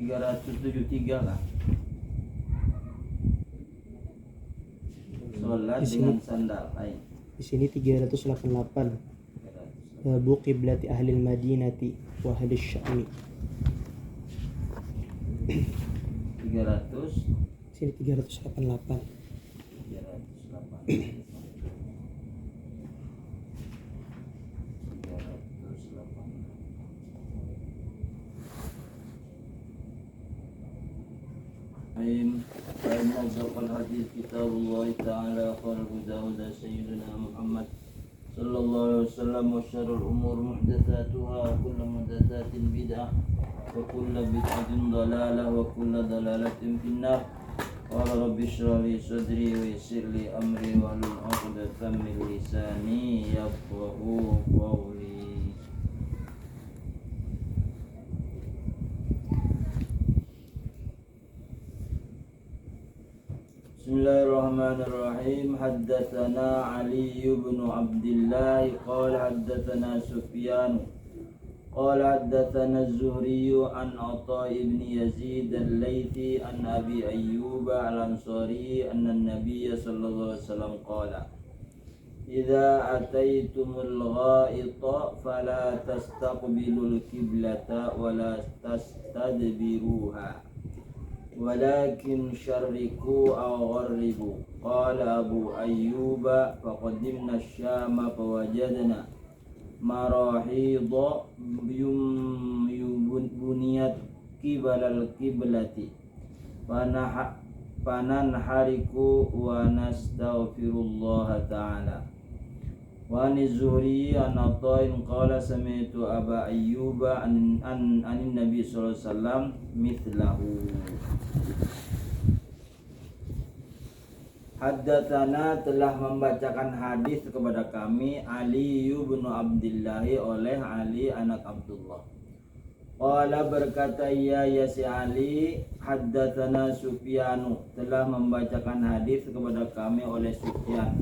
373 lah. Sholat Di sini- dengan sandal. Ayo. Di sini 388. Babu qiblati ahli Madinati wa ahli Syami. 300 Di sini 388. 308. فإن أصدق الحديث كتاب الله تعالى خير الهدى هدى سيدنا محمد صلى الله عليه وسلم وشر الأمور محدثاتها وكل محدثات بدعة وكل بدعة ضلالة وكل ضلالة في النار قال رب اشرح لي صدري ويسر لي أمري واحلل عقدة من لساني يفقهوا قولي. Bismillahirrahmanirrahim. Haddatsana Ali bin Abdullah qala haddatsana Sufyan qala haddatsana Az-Zuhri an Atha ibn Yazid al-Laythi an Abi Ayyub al-Ansari anna an-nabiy sallallahu alaihi wasallam qala idza ataitumul ghaita fala tastaqbilul qiblata wala tastadbiruha walakin syarriku aw gharribu. Qala Abu Ayyub faqadimna asy-Syama fawajadna marahidha buniyat qibalal qiblati fananhariku wa nastaghfirullah ta'ala. Wa an-Zuhri an Athain qala sami'tu Aba Ayyub an Nabi sallallahu alaihi wasallam mithlahu. Haddatsana telah membacakan hadis kepada kami Ali bin Abdullah oleh Ali anak Abdullah. Qala berkata ya si Ali, haddatsana Sufyanu telah membacakan hadis kepada kami oleh Sufyan.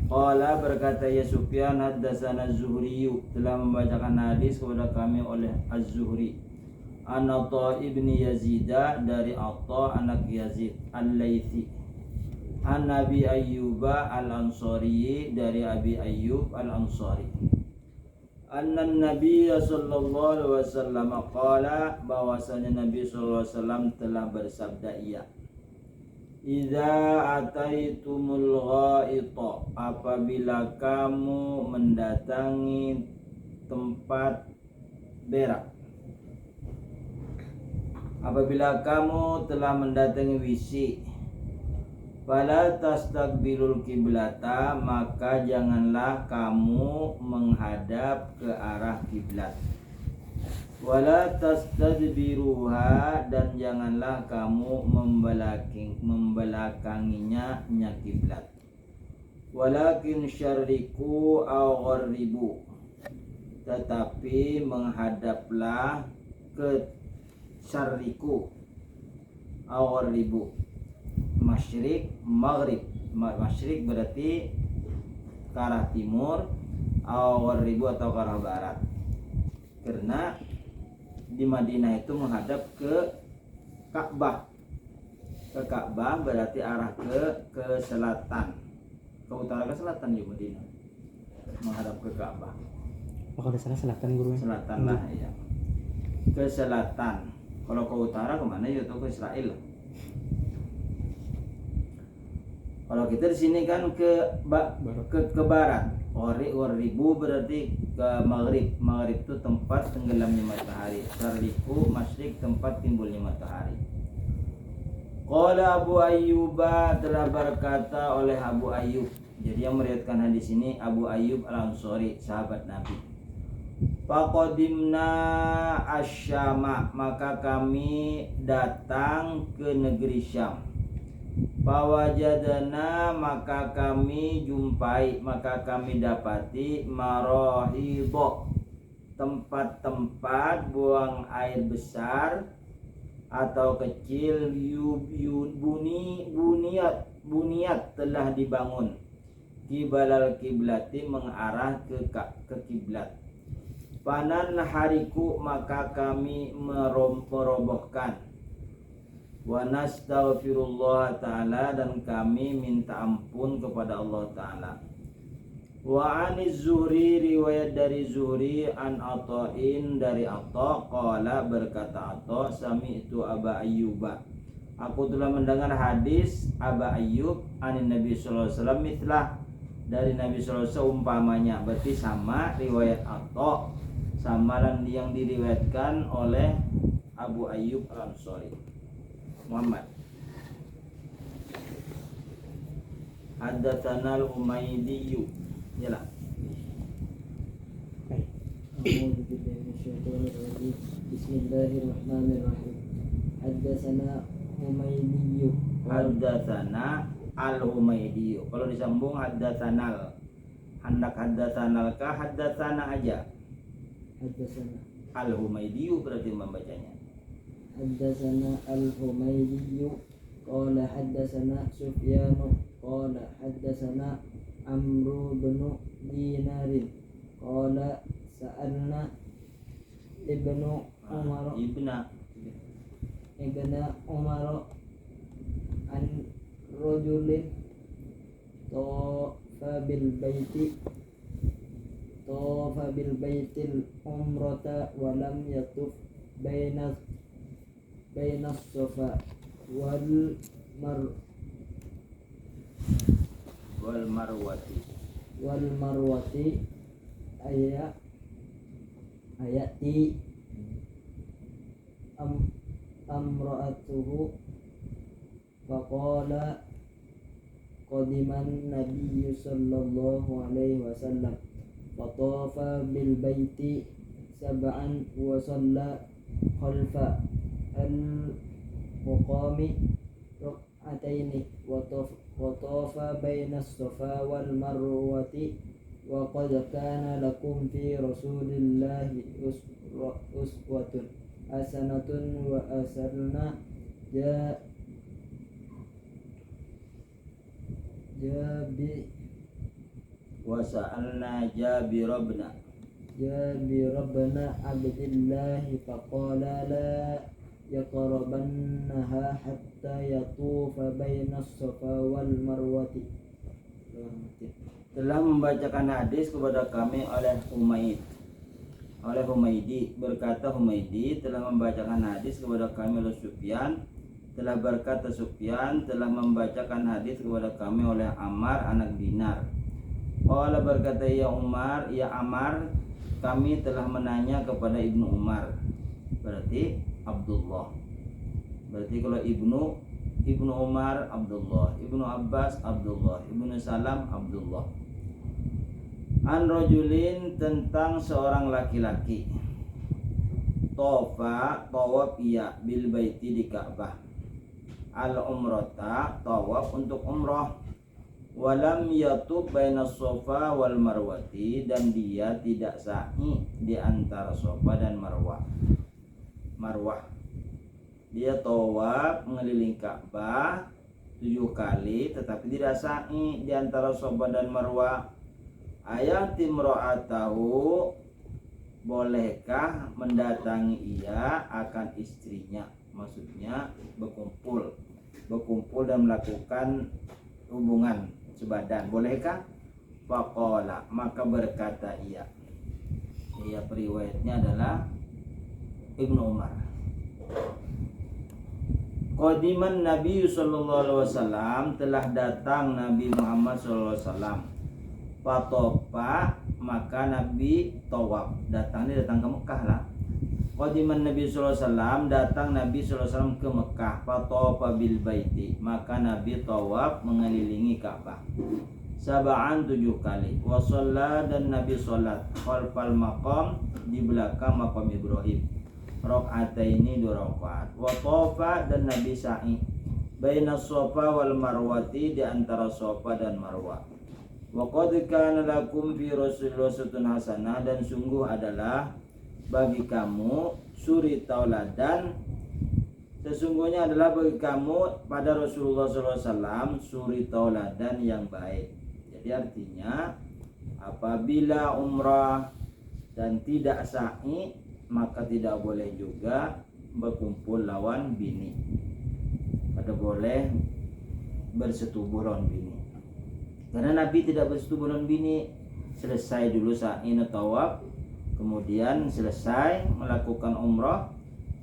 Qala berkata ya Sufyan, haddatsana Az-Zuhri telah membacakan hadis kepada kami oleh Az-Zuhri. An Atha ibn Yazid dari Atha anak Yazid al-Laythi. An Abi Ayyub al-Ansari dari Abi Ayyub al-Ansari. Anna Nabi sallallahu alaihi wasallam qala bahwasanya Nabi sallallahu alaihi wasallam telah bersabda iya. Idza ataitumul ghaita apabila kamu mendatangi tempat berak. Apabila kamu telah mendatangi WC, fala tastaqbilul qiblata maka janganlah kamu menghadap ke arah kiblat. Wala tastadbiruha dan janganlah kamu membelakanginya nya kiblat. Walakin syarriku aw gharribu tetapi menghadaplah ke syarriku aw gharribu masyrik maghrib. Masyrik berarti ke arah timur, aw gharribu atau ke arah barat. Karena di Madinah itu menghadap ke Ka'bah. Ke Ka'bah berarti arah ke selatan. Ke utara ke selatan di Madinah. Menghadap ke Ka'bah. Oh, kalau salah selatan guru. Selatan lah ya. Ke selatan. Kalau ke utara kemana ya? Ke Israel. Kalau kita di sini kan ke barat. Ribu berarti ke maghrib. Maghrib itu tempat tenggelamnya matahari. Syarriku masyrik tempat timbulnya matahari. Qala Abu Ayyub telah berkata oleh Abu Ayyub. Jadi yang meriwayatkan hadis ini Abu Ayyub al-Ansari, sahabat Nabi. Faqadimna asy-Syama maka kami datang ke negeri Syam. Fawajadana maka kami jumpai, maka kami dapati marahidho tempat-tempat buang air besar atau kecil buniyat telah dibangun kibalal kiblati mengarah ke kiblat. Panan hariku maka kami merobohkan Wa nastaghfirullah ta'ala, dan kami minta ampun kepada Allah ta'ala. Wa aniz Zuhri, riwayat dari Zuhri, an Ata'in, dari Ata', qala, berkata Ata', sami'tu Aba Ayyuba, aku telah mendengar hadis Aba Ayyub anin Nabi sallallahu alaihi wasallam, mitlah, dari Nabi sallallahu alaihi wasallam umpamanya. Berarti sama riwayat Ata', sama yang diriwayatkan oleh Abu Ayyub Al-Ansari. Muhammad. Haddatsana al-Humaydi. Yalah. أعوذ بالله من الشيطان الرجيم بسم الله الرحمن الرحيم حدثنا حميدي Haddatsana al-Humaydi. Kalau disambung haddatsanal. Hendak haddatsanal kah haddatsana aja. حدثنا Al-Humaydi berarti membacanya. حدثنا الحميدي قال حدثنا سفيان قال حدثنا عمرو بن دينار قال سألنا ابن عمر ابن عمر عن رجل طاف بالبيت العمرة ولم يطف بين الصفا والمروة ayati amra'atuhu faqala qadiman nabiyyu sallallahu alaihi wasallam fatafa bil baiti sab'an wa shalla khalfa al muqami rak'ataini wa tafa baina as-safa wal marwati wa qad kana lakum fi rasulillahi uswatun hasanatun wa asalna Wa sa'alna Jabir ibn Abdillahi faqala la yaqrabannaha hatta yatufa baina as-safa wal marwati. Telah membacakan hadis kepada kami oleh Humaydi, berkata Humaydi telah membacakan hadis kepada kami oleh Sufyan, telah berkata Sufyan telah membacakan hadis kepada kami oleh Ammar anak Dinar. Qala, berkata ya Ammar, kami telah menanya kepada Ibnu Umar, berarti Abdullah. Berarti kalau Ibnu Umar Abdullah, Ibnu Abbas Abdullah, Ibnu Salam Abdullah. An rajulin, tentang seorang laki-laki, tawaf ia bil baiti, di Ka'bah, al umrata, tawaf untuk umrah, walam yatub baina sofa wal marwati, dan dia tidak sa'i di antara sofa dan marwah. Dia tawaf mengelilingi Ka'bah 7 kali, tetapi tidak sa'i di antara sofa dan marwah. Ayat imra'atahu, bolehkah mendatangi ia akan istrinya, maksudnya berkumpul dan melakukan hubungan sebadan, bolehkah? Faqala, maka berkata ia periwayatnya adalah Ibnu Umar. Qadiman Nabi sallallahu alaihi wasallam, telah datang Nabi Muhammad sallallahu alaihi wasallam. Fatofa, maka Nabi tawaf, datang ke Mekah lah. Qadiman Nabi sallallahu alaihi wasallam, datang Nabi sallallahu alaihi wasallam ke Mekah. Fatofa bil baiti, maka Nabi tawaf mengelilingi Ka'bah 7 kali. Wa shalla, dan Nabi salat khalfal maqam, di belakang maqam Ibrahim, rak'ataini 2 rakaat. Wa tawafa, dan Nabi sa'i baina Shafa wal Marwati, di antara Shafa dan Marwah. Wa qad kana lakum fi Rasulillah uswatun hasanah, dan sungguh adalah bagi kamu suri tauladan, sesungguhnya adalah bagi kamu pada Rasulullah SAW suri tauladan yang baik. Jadi artinya apabila umrah dan tidak sa'i, maka tidak boleh juga berkumpul lawan bini. pada boleh bersetubuh lawan bini. Karena Nabi tidak bersetubuh lawan bini, selesai dulu sa'i tawaf, kemudian selesai melakukan umrah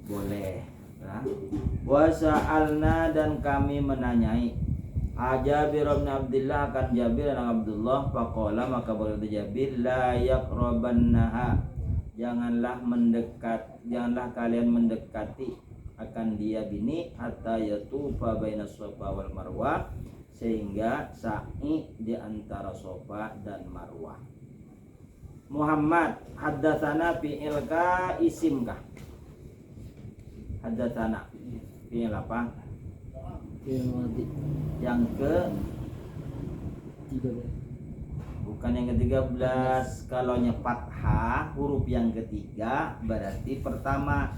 boleh. Wa sa'alna dan kami menanyai Jabir bin Abdullah akan Jabir dan Abdullah, faqala maka berkata Jabir, la yaqrabannaha, janganlah kalian mendekati akan dia bini hatta yatufa bainas Safa wal Marwah, sehingga sa'i di antara Safa dan Marwah. Muhammad haddatsana fi'ilka isimkah? Haddatsana fi'il apa? Fi'il madhi. Yang ke 13. bukan yang ke-13. Kalau nya fathah huruf yang ketiga berarti pertama.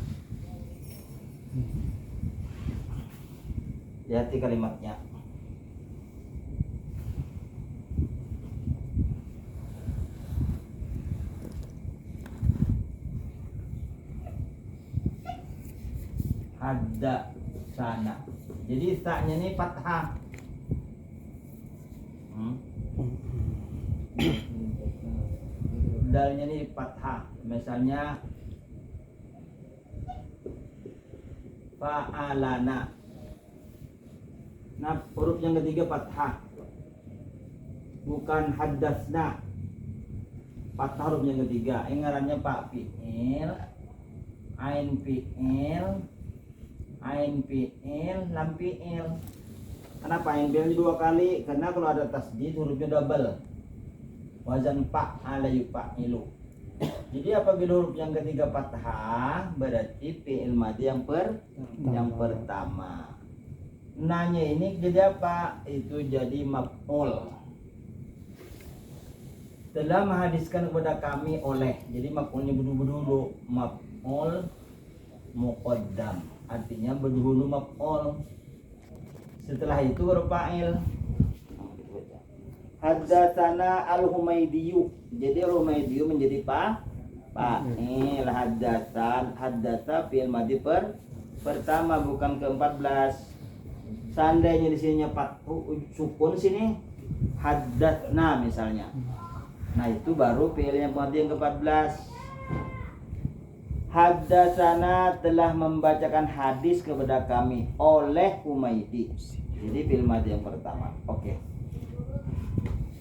Lihat kalimatnya. Hadda sana. Jadi taknya ini fathah. Dalnya ini fathah. Misalnya fa'alana. Nah, huruf yang ketiga fathah. Bukan haddasna. Fathah huruf yang ketiga. Ingarannya pak fi'il, ain fi'il, ain fi'il, lam fi'il. Kenapa ain fi'il dua kali? Karena kalau ada tasdid hurufnya double. Wazan fa'ala yufa'ilu. Jadi apabila huruf yang ketiga fathah berarti fi'il madhi yang pertama. Nanya ini jadi apa? Itu jadi maf'ul. Telah menghadiskan kepada kami oleh. Jadi maf'ulnya berdulu maf'ul muqaddam. Artinya berdulu maf'ul. Setelah itu baru fa'il. Haddatsana al-Humaydiyu. Jadi al-Humaydiyu menjadi fa'il. Haddatsa fi'il madhi pertama bukan ke-14. Seandainya di sininya sukun sini haddatsna misalnya. Nah, itu baru fi'il yang madhi yang ke-14. Haddatsana telah membacakan hadis kepada kami oleh Humaydi. Jadi fi'il madhi yang pertama. Oke.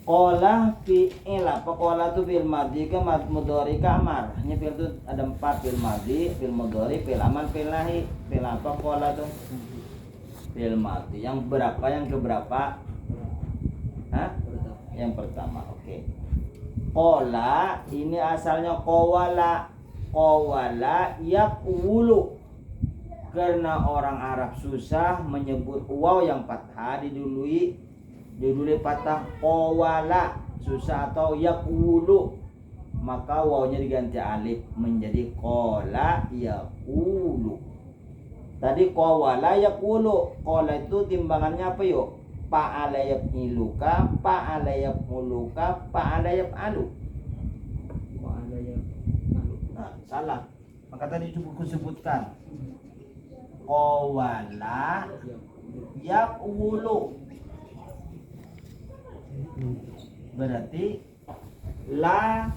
Qala fi'il apa? Qala itu fi'il madhi ke mudhari ke amar. Ini fi'il itu ada 4, fi'il madhi, fi'il mudhari, fi'il amar, fi'il nahi. Fi'il apa qala itu? Fi'il madhi. Yang berapa? Yang keberapa? Hah? Yang pertama. Oke. Qala ini asalnya qawala. Qawala yaqulu. Karena orang Arab susah menyebut waw yang fathah didului patah qawala susah, atau yaqulu maka wawnya diganti alif menjadi qala yaqulu. Tadi qawala yaqulu, qala itu timbangannya apa yuk? Fa'ala yaf'iluka, fa'ala yaf'uluka, fa'ala yaf'alu. Nah, salah. Maka tadi cukup kusebutkan qawala yaqulu berarti la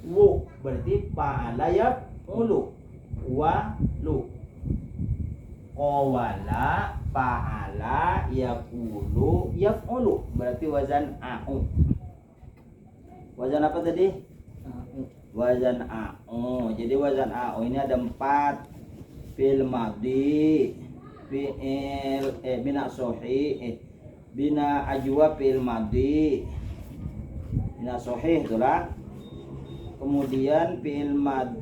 wu berarti fa'ala yaf'ulu wa lu. Qawala fa'ala yaqulu yaf'ulu berarti wazan a'u. Wazan apa tadi? Wazan a'u. Jadi wazan a'u ini ada 4. Fi'il madhi, fi'il bina sahih, bina ajwa fi'il madhi, bina sahih itulah. Kemudian fi'il mad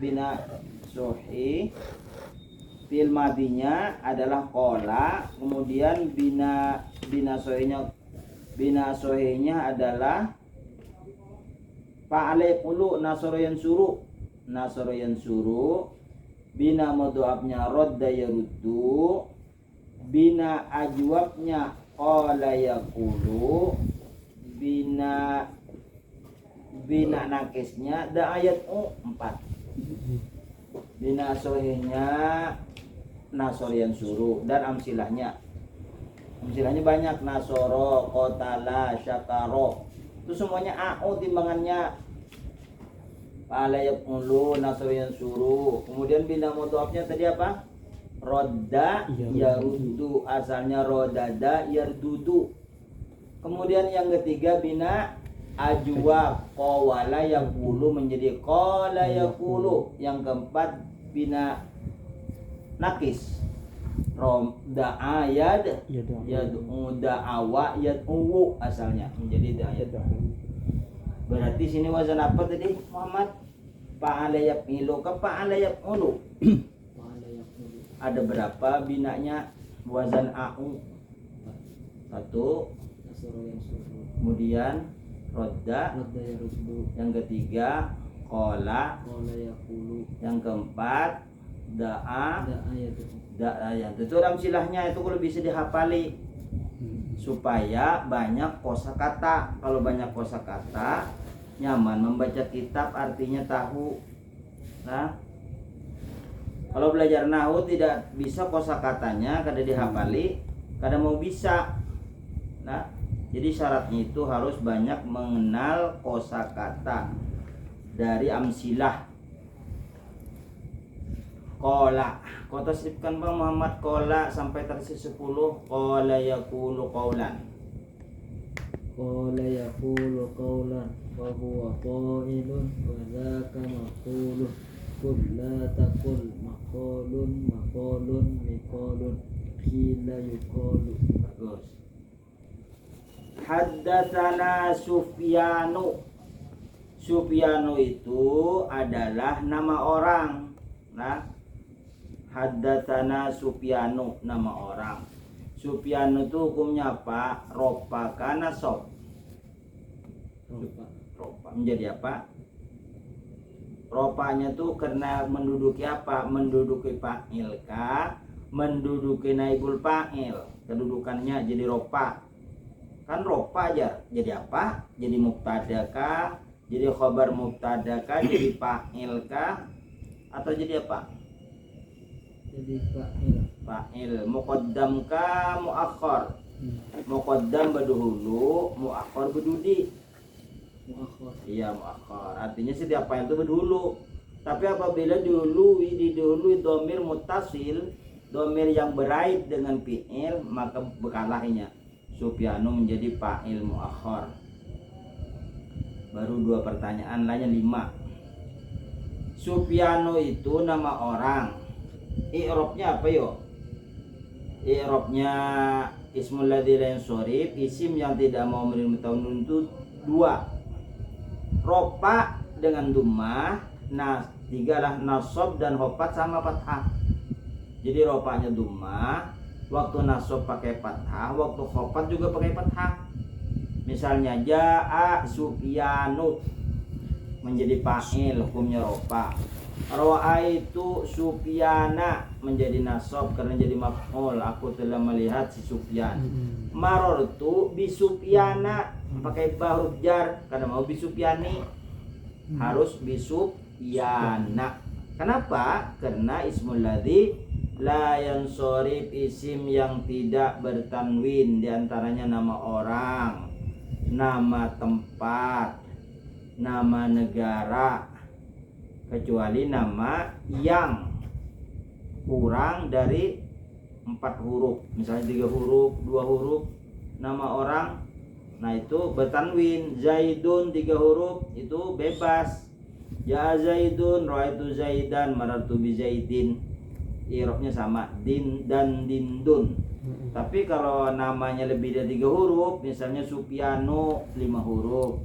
bina sahih, fi'il madhinya adalah qala. Kemudian bina sahihnya adalah fa'ala yaqulu nasara yansuru. Bina mudhafnya radda yaruddu. Bina ajwabnya qala yaqulu. Bina nakisnya da ayat 4. Bina sahihnya nasor yansuru dan amsilahnya. Amsilahnya banyak, nasoro, qotala, syakaro. Itu semuanya a'u timbangannya. Fa'ala yaf'ulu, nasor yansuru. Kemudian bina mudhafnya tadi apa? Rodda yaruddu, asalnya rodada yardudu. Kemudian yang ketiga bina ajwa, qawala yaqulu menjadi qala yaqulu. Yang keempat bina nakis, rom da'a yad'u da'awa yad'u, asalnya menjadi da'ayat. Berarti sini wazan apa tadi Muhammad? Fa'ala yaf'ilu ke fa'ala yaf'ulu. Ada berapa binanya wazan a'u? 1. Kemudian rodda. Yang ketiga qala. Yang keempat da'a. Itu amsilahnya, itu kalau bisa dihafali supaya banyak kosakata. Kalau banyak kosakata nyaman membaca kitab, artinya tahu. Nah, kalau belajar nahu tidak bisa kosakatanya, kada dihafali, kada mau bisa. Nah, jadi syaratnya itu harus banyak mengenal kosakata dari amsilah. Qala, kau tasrifkan Bang Muhammad qala sampai tersis 10. Qala yaqulu qaulan. Qala yaqulu qawlan wa huwa qailun wa dzaka maqulun. Qul la taqul maqulun miqalun qila yuqalu. Bagus. Haddatsana Sufyanu. Sufyanu itu adalah nama orang. Nah, haddatsana Sufyanu nama orang. Sufyanu itu hukumnya apa? Ropa kana sob. Ropa menjadi apa? Ropanya tuh karena menduduki apa? Menduduki fa'il ka, menduduki naibul fa'il. Kedudukannya jadi ropa. Kan ropa aja. Jadi apa? Jadi mubtada ka, jadi khabar mubtada ka, jadi fa'il ka, atau jadi apa? Jadi fa'il. Fa'il. Muqaddam ka, muakhir. Muqaddam berdahulu, muakhir berdudi. Muakhir. Iya, muakhir. Artinya setiap fa'il itu berdahulu. Tapi apabila didahului dhamir muttasil, dhamir yang berait dengan fi'il, maka bekalahnya. Sufyanu menjadi fa'il muakhir. Baru 2 pertanyaan, lainnya 5. Sufyanu itu nama orang. I'rabnya apa yo? I'rabnya ismul ladzi la yansurif, isim yang tidak mau menerima taunun itu 2. Ropa dengan dummah, nah 3 lah nasab dan hopat sama fathah. Jadi ropanya dummah, waktu nasab pakai fathah, waktu hopat juga pakai fathah. Misalnya ja'a Sufyanu menjadi fa'il, hukumnya ropa. Ra'aitu Sufyana menjadi nasab karena jadi maf'ul, aku telah melihat si Sufyan. Marortu bi Sufyana pakai ba huruf jar, karena mau bi Sufyani harus bi Sufyana. Kenapa? Karena ismul ladzi la yansorif, isim yang tidak bertanwin, diantaranya nama orang, nama tempat, nama negara, kecuali nama yang kurang dari 4 huruf, misalnya 3 huruf, 2 huruf, nama orang, nah itu bertanwin. Zaidun 3 huruf itu bebas. Ya Zaidun, ra'aitu Zaidan, marartu bi Zaidin. I'rabnya sama, din dan dindun. Tapi kalau namanya lebih dari 3 huruf, misalnya Sufyanu 5 huruf,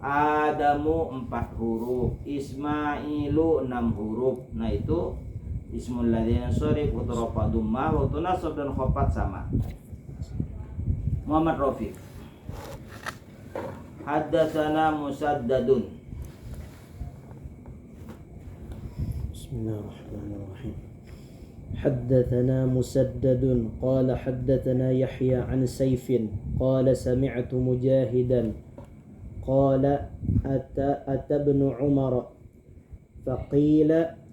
Adamu 4 huruf, Ismailu 6 huruf. Nah itu ismul ladzi yansurif, waktu rafa dummah, waktu nasab dan khafat sama. Muhammad Rafiq. Haddatsana Musaddadun. Bismillahirrahmanirrahim. حدثنا مسدد قال حدثنا يحيى عن سيف قال سمعت مجاهدا قال أتى ابن عمر فقيل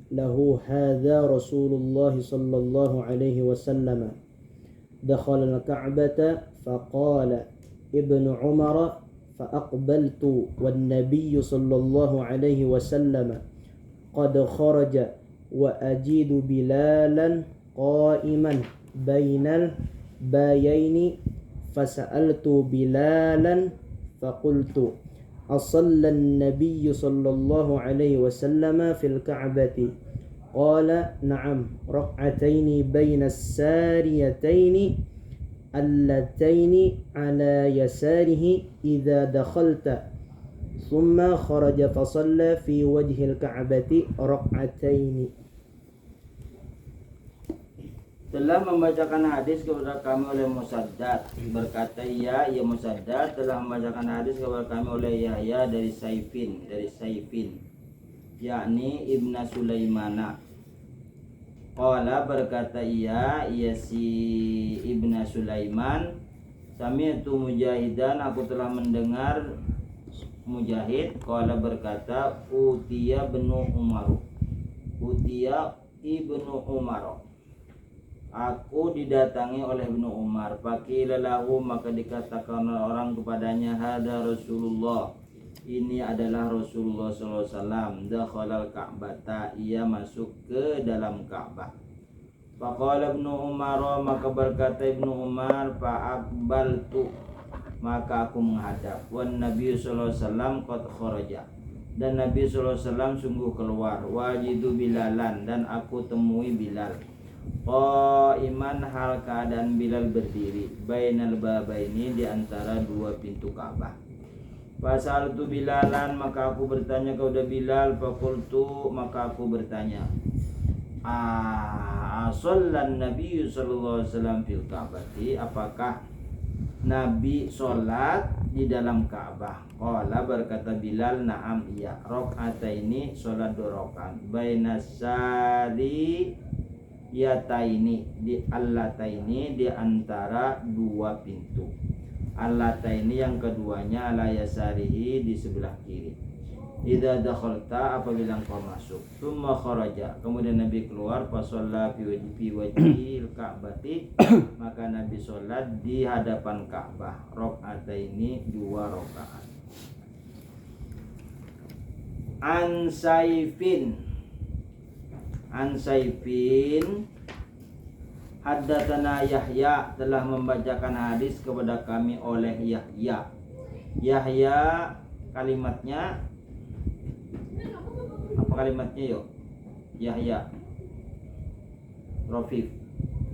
له هذا رسول الله صلى الله عليه وسلم دخل الكعبة فقال ابن عمر فأقبلت والنبي صلى الله عليه وسلم قد خرج وأجد بلالا قائما بين البايين فسألت بلالا فقلت أصلى النبي صلى الله عليه وسلم في الكعبة قال نعم ركعتين بين الساريتين اللتين على يساره إذا دخلت ثم خرج فصلى في وجه الكعبة ركعتين. Telah membacakan hadis kepada kami oleh Musaddad, berkata ia Musaddad telah membacakan hadis kepada kami oleh Yahya dari Saifin yakni Ibnu Sulaimana. Qala berkata ia si Ibnu Sulaiman, sami'tu Mujahidan, aku telah mendengar Mujahid. Qala berkata utiya ibnu Umar, aku didatangi oleh Ibnu Umar. Faqila lahu, maka dikatakan orang kepadanya, hada Rasulullah, ini adalah Rasulullah SAW. Dakhalal Ka'bata, ia masuk ke dalam Ka'bah. Faqala Ibnu Umar, maka berkata Ibnu Umar, fa'aqbaltu, maka aku menghadap. Wan Nabi SAW qad kharaja, dan Nabi SAW sungguh keluar. Wajidu Bilalan, dan aku temui Bilal. Qaiman, hal keadaan Bilal berdiri. Bainal babaini, di antara dua pintu Ka'bah. Fasaltu Bilalan, maka aku bertanya kepada Bilal. Faqultu, maka aku bertanya, Asallan Nabi sallallahu alaihi wasallam fil Ka'bati, apakah Nabi sholat di dalam Ka'bah? Qala, berkata Bilal, na'am, iya. Rakaataini, sholat 2 rakaat. Bainasari yataini, di allataini, di antara 2 pintu. Allataini yang keduanya ala yasarihi, di sebelah kiri. Idza dakhalta, apabila engkau masuk. Tsumma kharaja, kemudian Nabi keluar. Fa shalla fi wajhil Ka'bati, maka Nabi sholat di hadapan Ka'bah. Rakaataini, 2 rakaat. An Saifin haddatsana Yahya, telah membacakan hadis kepada kami oleh Yahya. Kalimatnya apa kalimatnya yuk? Yahya Rafif.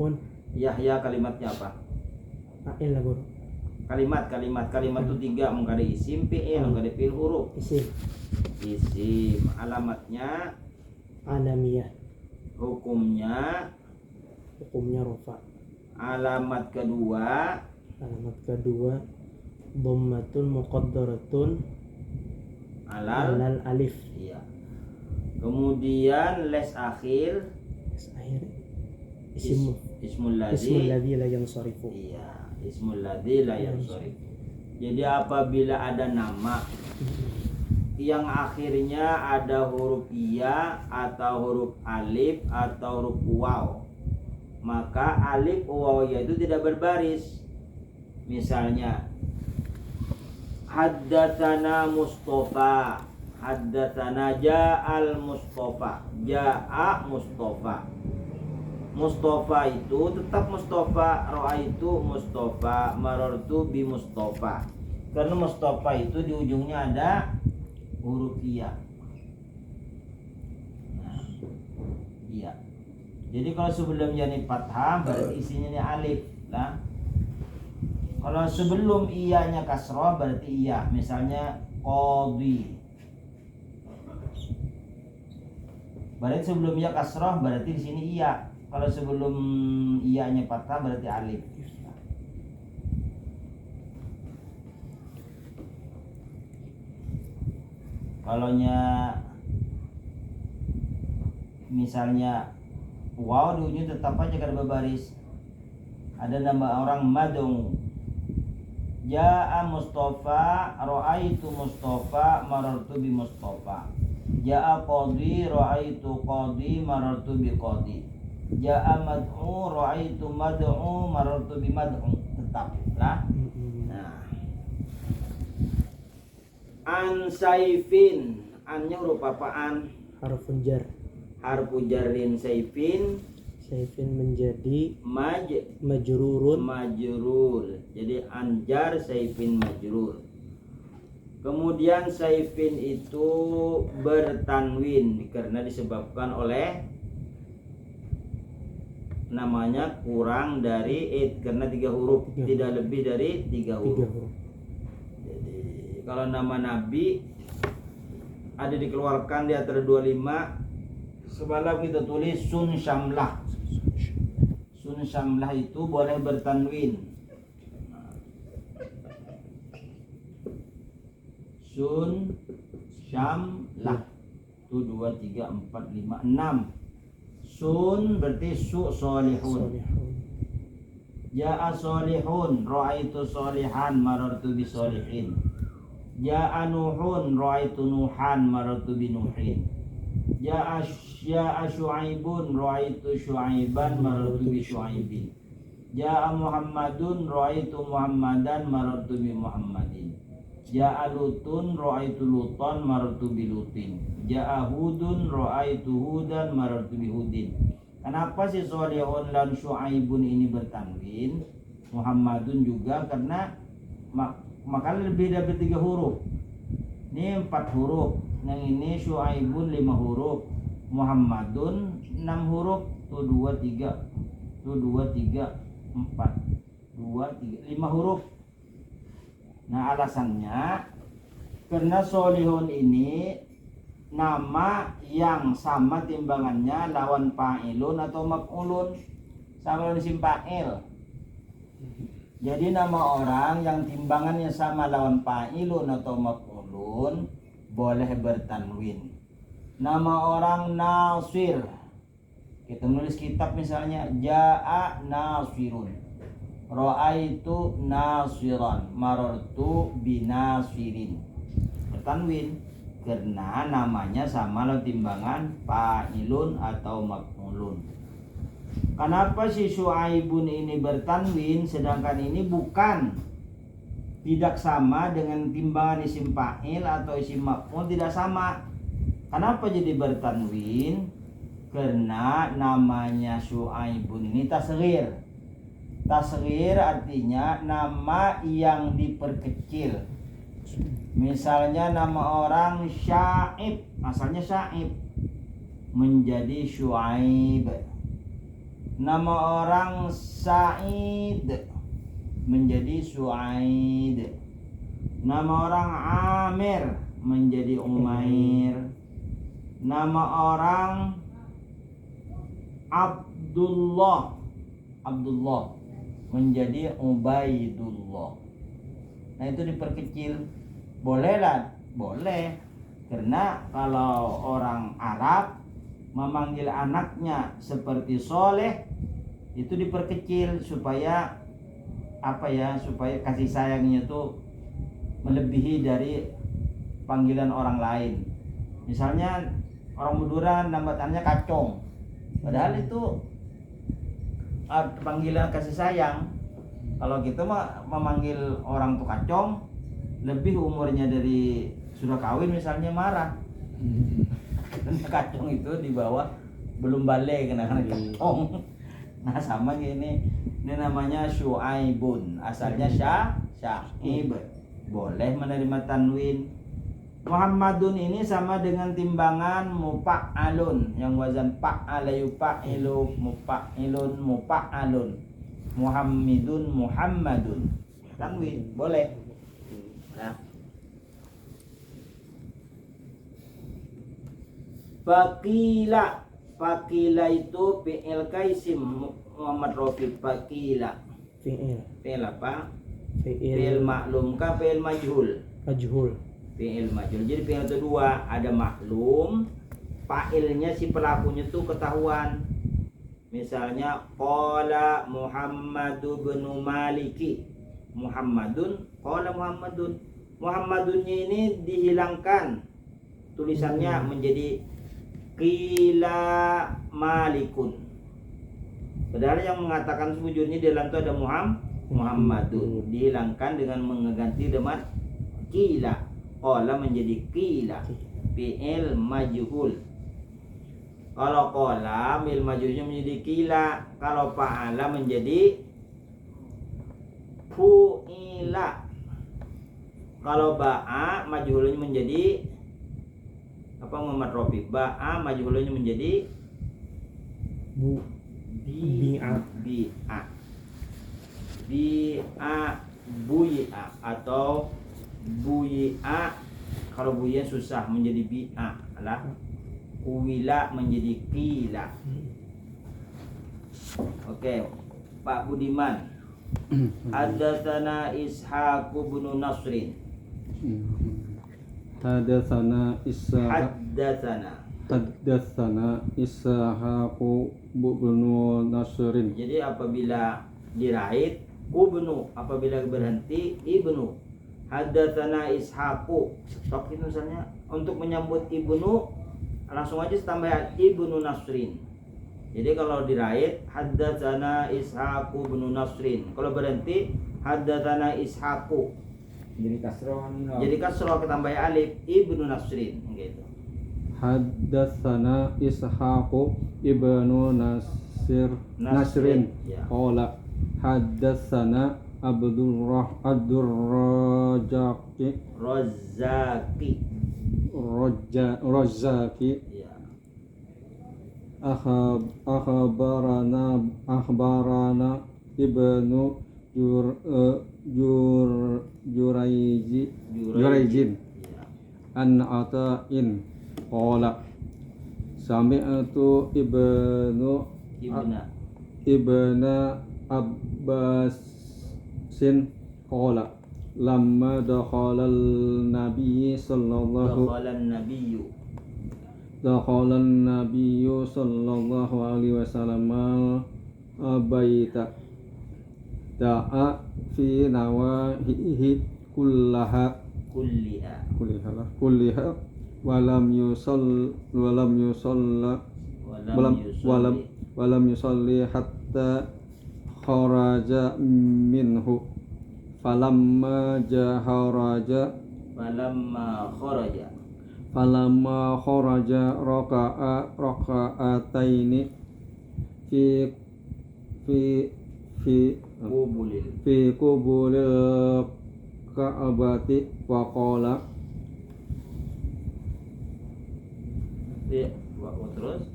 Pun Yahya kalimatnya apa? Ain lah guru. Kalimat itu 3, mengkada isim, fi'il, mengkada fi'il huruf. Isim. Alamatnya Alamiyah, hukumnya rafa. Alamat kedua dhammatun muqaddaratun alal alif. Iya. Kemudian les akhir ismul ladzi la yansarifu. Iya, ismul ladzi la yansarifu. Jadi apabila ada nama yang akhirnya ada huruf iya atau huruf alif atau huruf waw, maka alif waw itu tidak berbaris. Misalnya haddatsana Mustafa, haddatsana ja'al Mustafa, ja'a Mustafa. Mustafa itu tetap Mustafa, ra'aitu Mustafa, marartu bi Mustafa. Karena Mustafa itu di ujungnya ada huruf iya. Nah, iya. Jadi kalau sebelumnya ini fathah, berarti isinya ini alif lah. Kalau sebelum iyanya kasroh, berarti iya. Misalnya qadhi, berarti sebelumnya kasroh, berarti di sini iya. Kalau sebelum iyanya fathah, berarti alif. Kalaunya misalnya waw di ujung tetap aja kada berbaris. Ada nama orang Madung, ja'a Mustafa, ra'aitu Mustafa, marartu bi Mustafa. Ja'a qadi ra'aitu qadi marartu bi qadi. Ja'a mad'u ra'aitu mad'u marartu bi mad'u. Tetap lah. Nah. An saifin, annya huruf apaan? Harfun jar. Harfu jarrin saifin. Saifin menjadi Majrur. majrurun. Jadi anjar saifin majrur. Kemudian saifin itu bertanwin karena disebabkan oleh namanya kurang dari karena 3 huruf, tidak lebih dari 3 huruf. Jadi kalau nama Nabi ada dikeluarkan di antara 25, semalam kita tulis Sun Syamlah. Sun Syamlah itu boleh bertanwin. Sun Syamlah itu 2, 3, 4, 5, 6. Sun berarti su solihun. Ja'a solihun ra'aitu solihan marartu bi solihin. Ja'a nuhun ra'aitu nuhan marartu bi nuhin. Ja'a syu'aibun ra'aitu syu'aiban marartu bi syu'aibin. Ja'a muhammadun ra'aitu muhammadan marartu bi muhammadin. Ja'a lutun ra'aitu luton marartu bi lutin. Ja'a hudun ra'aitu hudan marartu bi hudin. Kenapa si solihun dan syu'aibun ini bertanwin? Muhammadun juga karena makanya lebih dari 3 huruf. Ini 4 huruf. Yang ini syu'aibun 5 huruf. Muhammadun 6 huruf. Tuh 2, 3. Tuh 2, 3, 4. 2, 3, 5 huruf. Nah alasannya karena solihun ini nama yang sama timbangannya lawan fa'ilun atau maf'ulun, sama lawan isim fa'il. Jadi nama orang yang timbangannya sama lawan fa'ilun atau maf'ulun boleh bertanwin. Nama orang Nasir, kita menulis kitab misalnya Ja'a Nasirun, Ra'aitu Nasiran, Marartu binasirin. Bertanwin karena namanya sama lawan timbangan fa'ilun atau maf'ulun. Kenapa si Syu'aibun ini bertanwin sedangkan ini bukan, tidak sama dengan timbangan isim fa'il atau isim maf'ul, tidak sama. Kenapa jadi bertanwin? Karena namanya Syu'aibun ini tasghir. Tasghir artinya nama yang diperkecil. Misalnya nama orang Syaib, asalnya Syaib menjadi Syuaib. Nama orang Said menjadi Suaid. Nama orang Amir menjadi Umair. Nama orang Abdullah menjadi Ubaidullah. Nah itu diperkecil. Boleh lah, boleh. Karena kalau orang Arab memanggil anaknya seperti Soleh itu diperkecil supaya supaya kasih sayangnya itu melebihi dari panggilan orang lain. Misalnya orang Madura nambatannya Kacong, padahal itu panggilan kasih sayang. Kalau kita memanggil orang tuh Kacong, lebih umurnya dari sudah kawin misalnya marah. Kacong itu di bawah belum balik kena kacong. Nah sama gini, ini namanya Syu'aibun, asalnya Syaib, boleh menerima tanwin. Muhammadun ini sama dengan timbangan mufa'alun, yang wazan fa'ala yufa'ilu, mufa'ilun mufa'alun. Muhammadun tanwin boleh. Nah. Fakila itu fi'il kaisim Muhammad Rafiq. Fakila fi'il apa? Fi'il maklum kah fi'il majhul? Fi'il majhul. Jadi fi'il itu dua, ada maklum, fa'ilnya si pelakunya tuh ketahuan. Misalnya qala Muhammadu bin Maliki, Muhammadun, qala Muhammadun. Muhammadunnya ini dihilangkan tulisannya menjadi qila malikun. Padahal yang mengatakan sujudnya di dalam itu ada Muhammadun, dihilangkan dengan mengganti dengan qila. Qala menjadi qila, fi'il majhul. Kalau qala fi'il majhulnya menjadi qila, kalau fa'ala menjadi fu'ila. Kalau ba'a majhulnya menjadi apa, Muhammad Rafiq? Ba'a majhulnya menjadi bi'a buyi'a atau buyi'a. Kalau buyi'a susah menjadi bi'a lah. Uwila menjadi qila. Oke, Pak Budiman. Haddatsana Ishaq bin Nasrin. Haddatsana Ishaq bin Nasrin. Jadi apabila diraid kubnu, apabila berhenti ibnu. Haddatsana Ishaqu. Stok itu misalnya untuk menyambut ibnu langsung aja tambah ibnu Nasrin. Jadi kalau diraid haddatsana Ishaqu bin Nasrin. Kalau berhenti haddatsana Ishaqu. Jadi kasroh. Jadi kasroh tambah alif ibnu Nasrin gitu. Haddatsana Ishaq ibnu Nasrin. Ya. Qala haddatsana Abdurrazzaqi Razzaqi Ya. akhbarana ibnu Jurayjin Ya. an ata'in qala sami'tu ibna Abbasin qala lamma dakhala an-nabiy sallallahu alaihi wasallam baita da'a fi nawahihi kulliha walam yusalli hatta kharaja minhu falamma kharaja raka'ataini fi qubulil ka'bati wa qala terus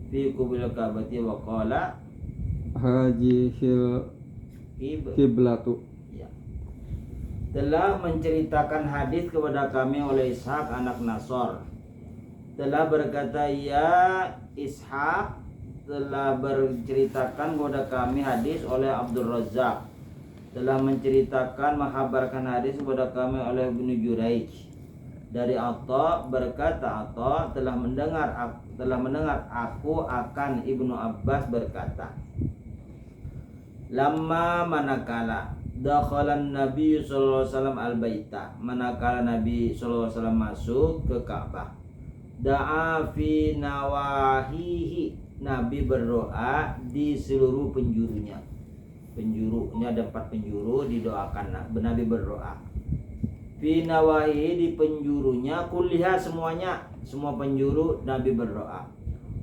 fi kubil kabati wa qala hajihil kiblatu. Ya. Telah menceritakan hadis kepada kami oleh Ishaq anak Nasor. Telah berkata, ya Ishaq telah berceritakan kepada kami hadis oleh Abdul Razzaq. Telah menceritakan menghabarkan hadis kepada kami oleh Ibnu Jurayj. Dari Atha berkata, Atha telah mendengar aku akan Ibnu Abbas berkata, lamma manakala dakhalan Nabi sallallahu alaihi wasallam al-baita, manakala Nabi sallallahu alaihi wasallam masuk ke Ka'bah, da'a fi nawahihi, Nabi berdoa di seluruh penjurunya. Penjuru, ini ada 4 penjuru, didoakan Nabi berdoa. Fi nawahi, di penjurunya, kulliha semuanya, semua penjuru Nabi berdoa.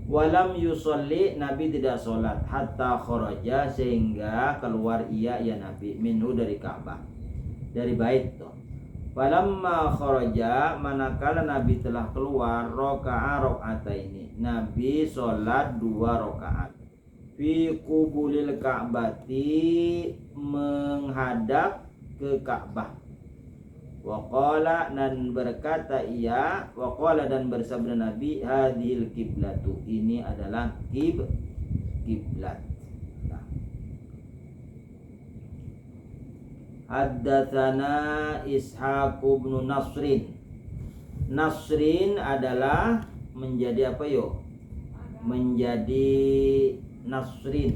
Walam yusolli, Nabi tidak sholat, hatta kharaja, sehingga keluar ia ya Nabi minhu dari Ka'bah, dari bait tuh. Walamma kharaja, manakala Nabi telah keluar, raka'a rakaataini, Nabi sholat 2 rakaat. Fi qubulil Ka'bati, menghadap ke Ka'bah. Waqala, dan berkata ia, waqala, dan bersabda Nabi, hadhil kiblatu, ini adalah kiblat. Nah. Haddatsana Ishaq bin Nasrin. Nasrin adalah menjadi apa yo? Menjadi Nasrin.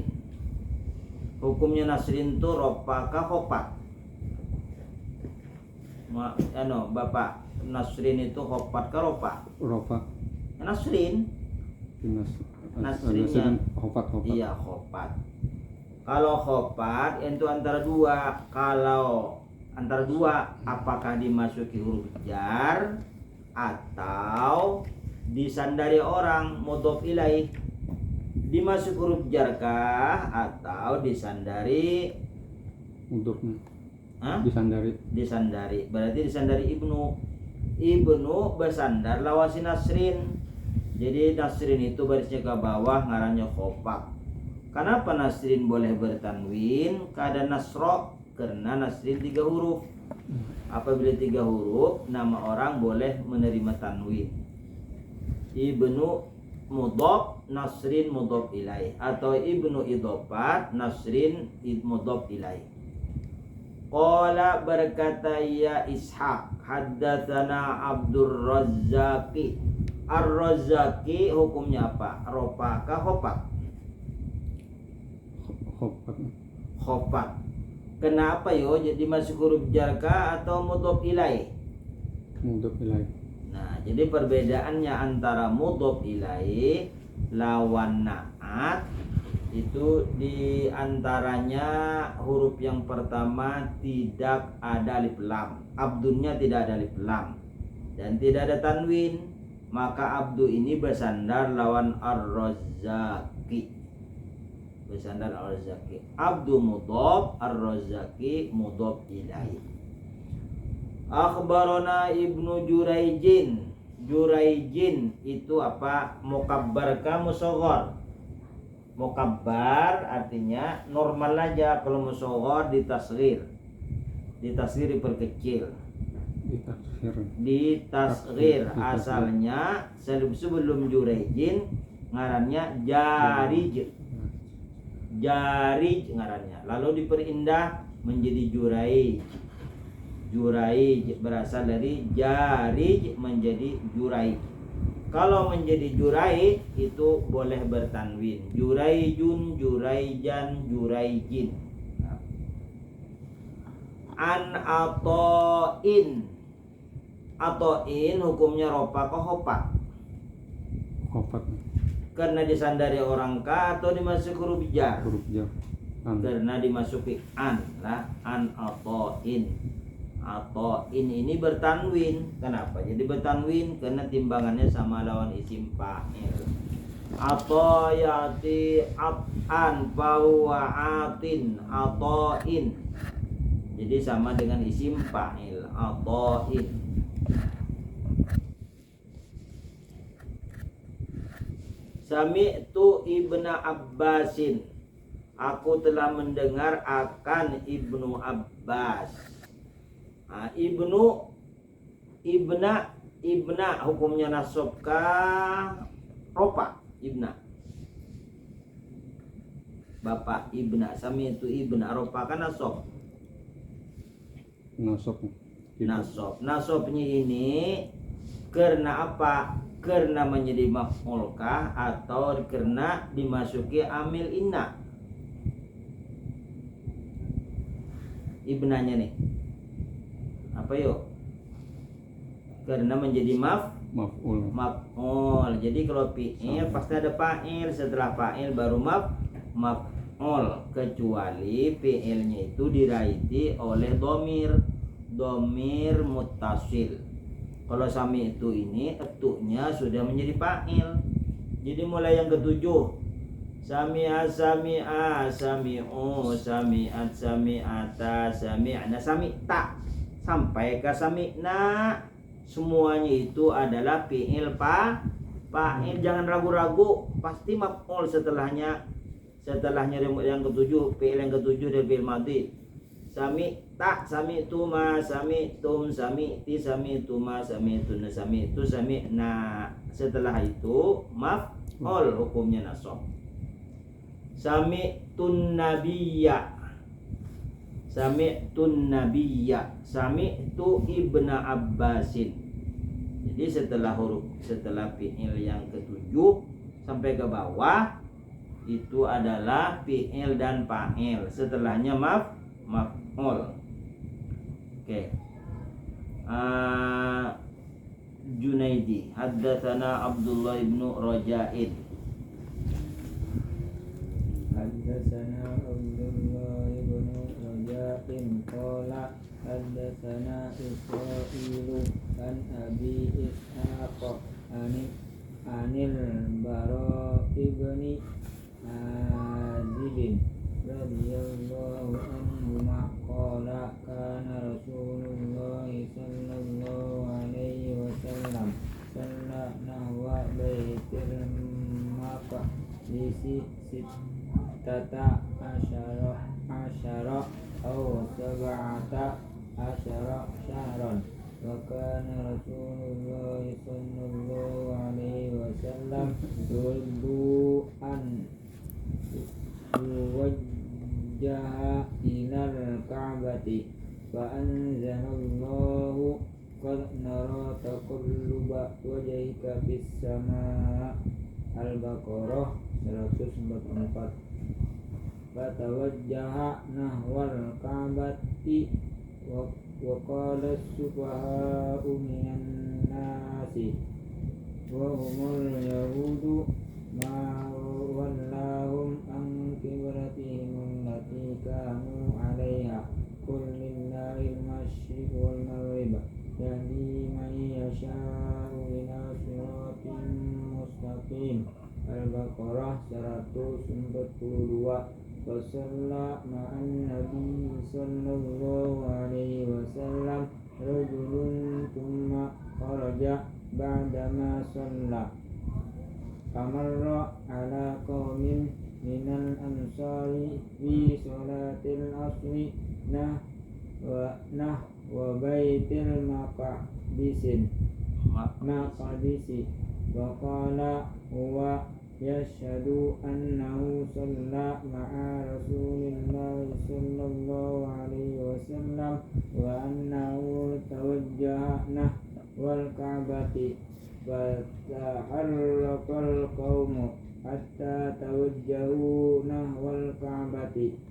Hukumnya Nasrin itu ropaka khopat. Bapak Nasrin itu khopat ke ropa? Rofa. Nasrin. Nasrinnya. Khofat. Iya, khopat. Kalau khopat itu antara dua. Kalau antara dua, apakah dimasuki huruf jar atau disandari orang, mudhof ilaih? Dimasuk huruf jar kah atau disandari? Untuknya Hah? disandari. Berarti disandari ibnu bersandar lawan si Nasrin. Jadi Nasrin itu barisnya ke bawah, ngarannya khopak. Kenapa Nasrin boleh bertanwin? Keadaan Nasro, karena Nasrin 3 huruf. Apabila 3 huruf, nama orang boleh menerima tanwin. Ibnu mudhof, Nasrin mudhof ilaih, atau ibnu idhofat, Nasrin mudhof ilaih. Qala berkata ya Ishaq, haddatsana Abdur Razzaqi. Ar-Razzaqi hukumnya apa? Ropa kah khopat? Khopat. Kenapa yo? Jadi masuk huruf jar kah atau mudhof ilaih? Mudhof ilaih. Nah, jadi perbedaannya antara mudhof ilaih lawan na'at itu di antaranya huruf yang pertama tidak ada alif lam. Abdunnya tidak ada alif lam dan tidak ada tanwin. Maka abdu ini bersandar lawan ar-Razzaqi. Bersandar ar-Razzaqi. Abdu mudhof, ar-Razzaqi mudhof ilaih. Akhbarona Ibnu Juraijin. Juraijin itu apa? Mukabbar ka musaghar? Mukabbar artinya normal aja. Kalau musaghar ditasghir. Ditasghir diperkecil. Ditasghir asalnya sebelum Juraijin ngarannya Jarij. Jarij ngarannya. Lalu diperindah menjadi Juraij. Juraij berasal dari Jarij menjadi Juraij. Kalau menjadi Juraij itu boleh bertanwin. Juraijun, Juraijan, Juraijin. An atoin. Atoin hukumnya ropa kah khopat? Khopat. Karena disandari orang ka atau dimasuk huruf jar? Huruf jar. Karena dimasuki an lah. An atoin. Atoin ini bertanwin. Kenapa jadi bertanwin? Karena timbangannya sama lawan isim fa'il. Atoyati at'an fahuwa atin. Atoin. Jadi sama dengan isim fa'il. Atoin. Sami'tu Ibnu Abbasin. Aku telah mendengar akan Ibnu Abbas. Ibna hukumnya nasab kah ropa? Ibna. Bapak Ibna. Sami'tu Ibna ropa kan nasab. Nasabnya ini karena apa? Karena menjadi maf'ul kah atau karena dimasuki amil inna? Ibnanya nih. Apa yuk? Karena menjadi maf'ul. Jadi kalau fi'il pasti ada fa'il, setelah fa'il baru maf'ul, kecuali fi'ilnya itu diraiti oleh domir muttasil. Kalau sami itu ini etuknya sudah menjadi fa'il. Jadi mulai yang ketujuh, sami'a, sami'a, sami'u, sami'at, sami'ata, sami'na, sami'ta, sampai ke sami'na, semuanya itu adalah fi'il fa'il. Jangan ragu-ragu, pasti maf'ul setelahnya yang ketujuh, fi'il yang ketujuh dari fi'il madhi. Sami'ta, sami'tu ma, sami'tum, sami'ti, sami'tuma, sami'tuna, sami'tu, sami'na. Setelah itu maf'ul hukumnya nasab. Sami'tun nabiyya, sami'tun nabiyya, sami'tu Ibna Abbasin. Jadi setelah fi'il yang ketujuh sampai ke bawah itu adalah fi'il dan fa'il. Setelahnya maf'ul. Oke. Junaidi haddatsana Abdullah ibn Raja'in. حدثنا عبد الله بن رجاء قال حدثنا إسرائيل عن أبي إسحاق عن البراء بن عازب رضي الله عنهما قال كان رسول الله صلى الله عليه وسلم صلى نحو بيت المقدس ستة عشر أو سبعة عشر شهرا وكان رسول الله صلى الله عليه وسلم يحب أن يوجه إلى الكعبة فأنزل الله قد نرى تقلب وجهك في السماء Al-Baqarah 144. Fatawajjaha nahwal ka'bati wa qala as-sufaha'u minan nasi wa humul yahudu ma wallahum an qiblatihim allati kanu 'alaiha qul lillahi al-masyriq wal maghrib yahdi man yasha'u ila siratin mustaqim. Al-Baqarah 142. Wasalla ma'an nabi sallallahu alaihi wasallam rajulun thumma kharaja ba'dama shalla famarra ala qaumin minal ansari fi salatil asri wa baitil maqdisi wa qala huwa yashhadu annahu shalla ma'a Rasulillah sallallahu alaihi wasallam wa annahu tawajjaha nahwal ka'bati fataharraqal qaumu hatta tawajjahu nahwal ka'bati.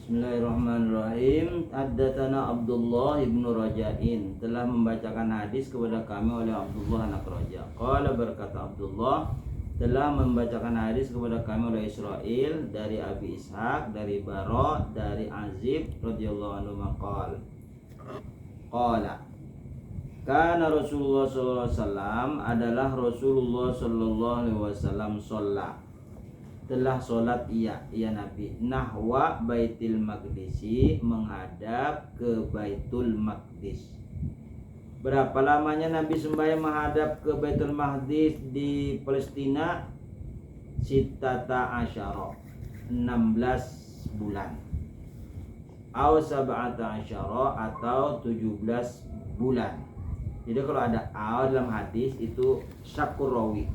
Bismillahirrahmanirrahim. Haddatsana Abdullah ibn Raja'in, telah membacakan hadis kepada kami oleh Abdullah anak Raja. Qala, berkata Abdullah, telah membacakan hadis kepada kami oleh Israel dari Abi Ishaq, dari Bara, dari Azib radhiyallahu anhu maqal. Qala, kana Rasulullah sallallahu alaihi wasallam, adalah Rasulullah sallallahu alaihi wasallam sholat, telah sholat ia Nabi, nahwa Baitul Maqdisi, menghadap ke Baitul Maqdis. Berapa lamanya Nabi sembahyang menghadap ke Baitul Maqdis di Palestina? Sittata asyara, 16 bulan. Aw sab'ata asyara, atau 17 bulan. Jadi kalau ada aw dalam hadis itu syakur rawi.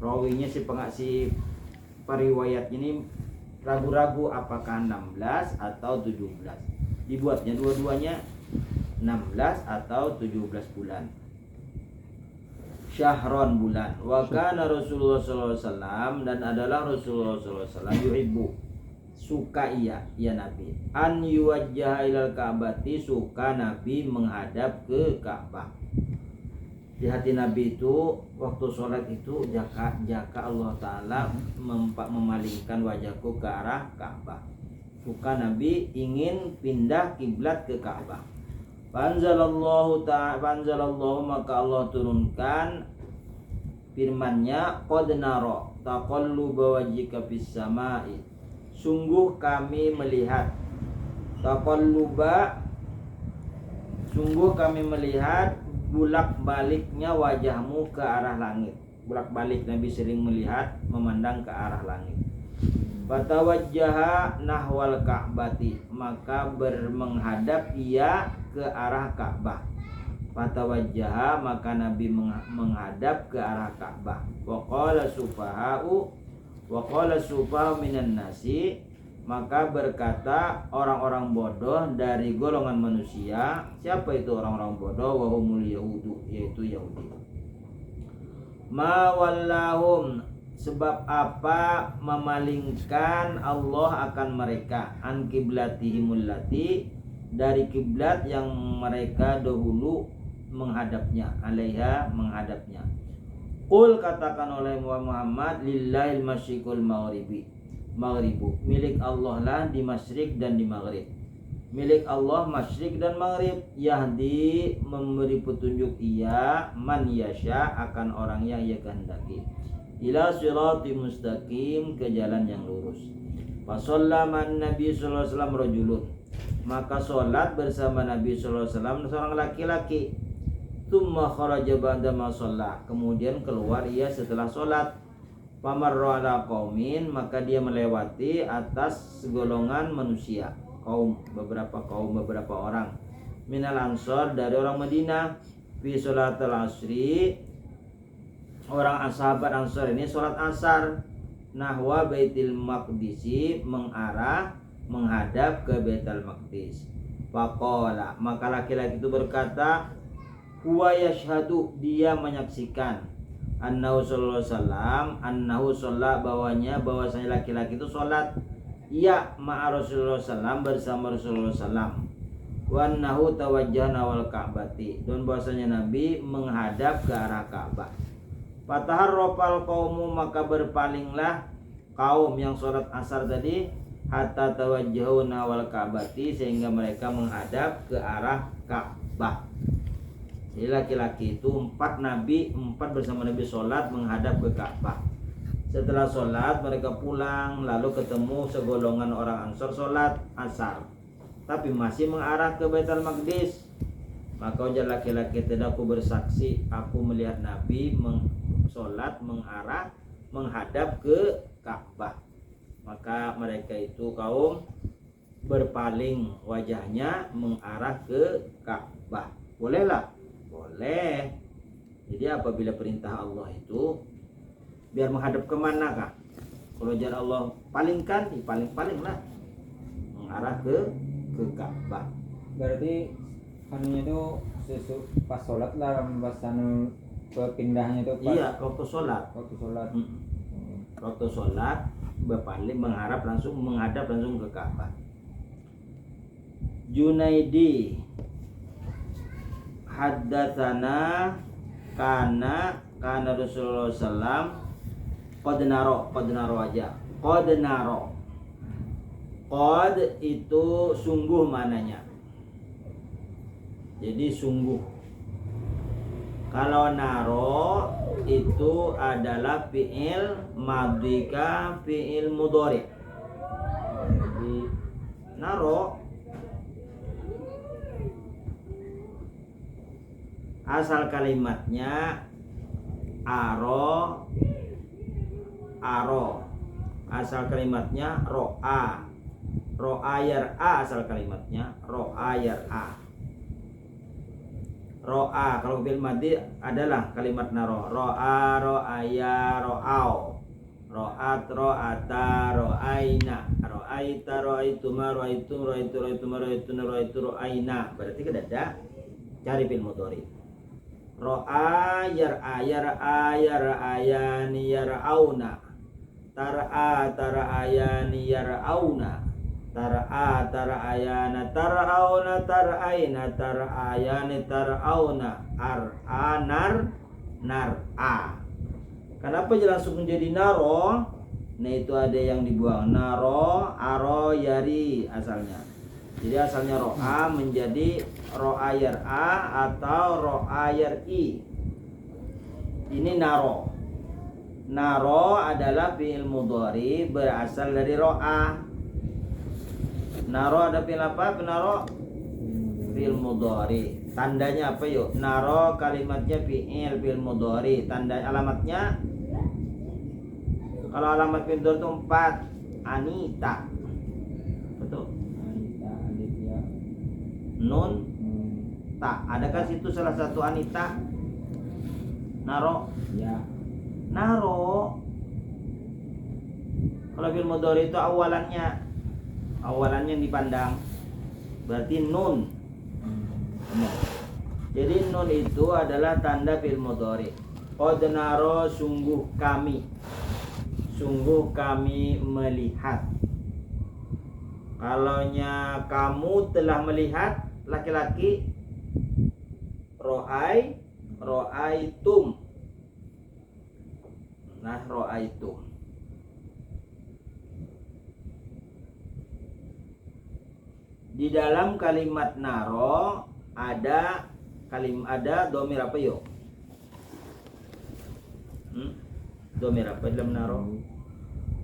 Rawinya si periwayat ini ragu-ragu apakah 16 atau 17. Dibuatnya dua-duanya 16 atau 17 bulan. Syahron, bulan. Wa kana Rasulullah sallallahu alaihi wasallam, dan adalah Rasulullah sallallahu alaihi wasallam yuhibbu, suka ia Nabi, an yuwajjaha ilal ka'bati, suka Nabi menghadap ke Ka'bah. Di hati Nabi itu waktu sholat itu jaka Allah Ta'ala memalingkan wajahku ke arah Ka'bah. Suka Nabi ingin pindah kiblat ke Ka'bah. Fanzalallahu, maka Allah turunkan firman-Nya, qad nara taqalluba wajhika fis samai, sungguh kami melihat, taqalluba, sungguh kami melihat bulak-baliknya wajahmu ke arah langit. Bulak-balik Nabi sering melihat, memandang ke arah langit. Fatawajjaha nahwal ka'bati, maka menghadap ia ke arah Ka'bah. Fatawajjaha, maka Nabi menghadap ke arah Ka'bah. Wa qala sufaha'u minan nasi, maka berkata orang-orang bodoh dari golongan manusia. Siapa itu orang-orang bodoh? Wa humul yahudu, yaitu Yahudi. Ma wallahum, sebab apa memalingkan Allah akan mereka, an kiblatihimul lati, dari kiblat yang mereka dahulu menghadapnya, alaiha menghadapnya. Qul katakan oleh Muhammad, lillahil masyriqul maghribu, milik Allah lah di masyrik dan di maghrib. Milik Allah masyrik dan maghrib. Yahdi memberi petunjuk ia man yasha akan orang yang ia kehendaki, ila sirati mustaqim ke jalan yang lurus. Fasallaman Nabi sallallahu alaihi wasallam rajulun, maka sholat bersama Nabi sallallahu alaihi wasallam seorang laki-laki. Tsumma kharaja ba'da ma shalla, kemudian keluar ia setelah sholat. Famarra ala qaumin, maka dia melewati atas segolongan manusia, beberapa orang, minal ansor dari orang Madinah, fi sholatil asri, orang sahabat Ansor ini sholat asar, nahwa Baitul Maqdisi, menghadap ke Baitul Maqdis. Faqala, maka laki-laki itu berkata, huwa yashhadu, dia menyaksikan, annahu sallallahu alaihi wasallam, annahu sholat, bahwasanya laki-laki itu sholat ya ma'a Rasulullah sallam, bersama Rasulullah sallam, wa annahu tawajjahna wal ka'bati, dan bahwasanya Nabi menghadap ke arah Ka'bah. Fataharrafal qaumu, maka berpalinglah kaum yang sholat asar tadi, hatta tawajjahuna wal ka'bati, sehingga mereka menghadap ke arah Ka'bah. Jadi laki-laki itu empat bersama Nabi sholat menghadap ke Ka'bah. Setelah sholat mereka pulang, lalu ketemu segolongan orang Ansor sholat asar, tapi masih mengarah ke Baitul Maqdis. Maka ujar laki-laki, tidak aku bersaksi, aku melihat Nabi sholat menghadap ke Ka'bah. Maka mereka itu kaum berpaling wajahnya mengarah ke Ka'bah. Bolehlah? Boleh. Jadi apabila perintah Allah itu biar menghadap kemana kak? Kalau jar Allah palingkan, paling lah mengarah ke Ka'bah. Berarti anunya itu pas sholat lah, pas anu kepindahnya itu pas. Iya, waktu sholat. Waktu sholat berpaling menghadap langsung ke Ka'bah. Junaidi haddatsana kana Rasulullah sallam qad naro aja. Qad itu sungguh mananya. Jadi sungguh. Kalau naro itu adalah fi'il madhika fi'il mudhari. Jadi naro asal kalimatnya aro, asal kalimatnya ro'a yar'a, asal kalimatnya ro'a yar'a. Ro'a kalau fi'il madhi adalah kalimat naro, ro'a, ro'aya, ro'au, ro'at, ro'ata, ro'aina, ro'aita, ro'aituma, ro'aitum, ro'aitu, ro'aina. Berarti kan ada cari fi'il mudhari. Ro'a yar'a, yar'ayani, yar'auna, tar'a, tar'ayani, yar'auna, tar'a, tar'ayana, tar'auna, tar'aina, tar'ayani, tar'auna, ar'a, nar'a. Kenapa langsung menjadi naro? Nah itu ada yang dibuang. Naro, aro, yari asalnya. Jadi asalnya ro'a menjadi ro'a yar'a atau ro'a yar'i. Ini naro. Naro adalah fi'il mudhari berasal dari ro'a. Naro ada fi'il apa? Naro fi'il mudhari. Tandanya apa yuk? Naro kalimatnya fi'il mudhari. Tanda alamatnya, kalau alamat fi'il mudhari itu 4. Anita. Betul. Nun tak, adakah situ salah satu Anita? Naro Ya. Naro. Kalau fi'il mudhari itu awalannya yang dipandang, berarti nun. Jadi nun itu adalah tanda fi'il mudhari. Qad naro, sungguh kami melihat. Kalaunya kamu telah melihat, laki-laki ro'aitum. Nah, ro'aitum. Di dalam kalimat naro ada domir apa yuk? Domir apa dalam naro?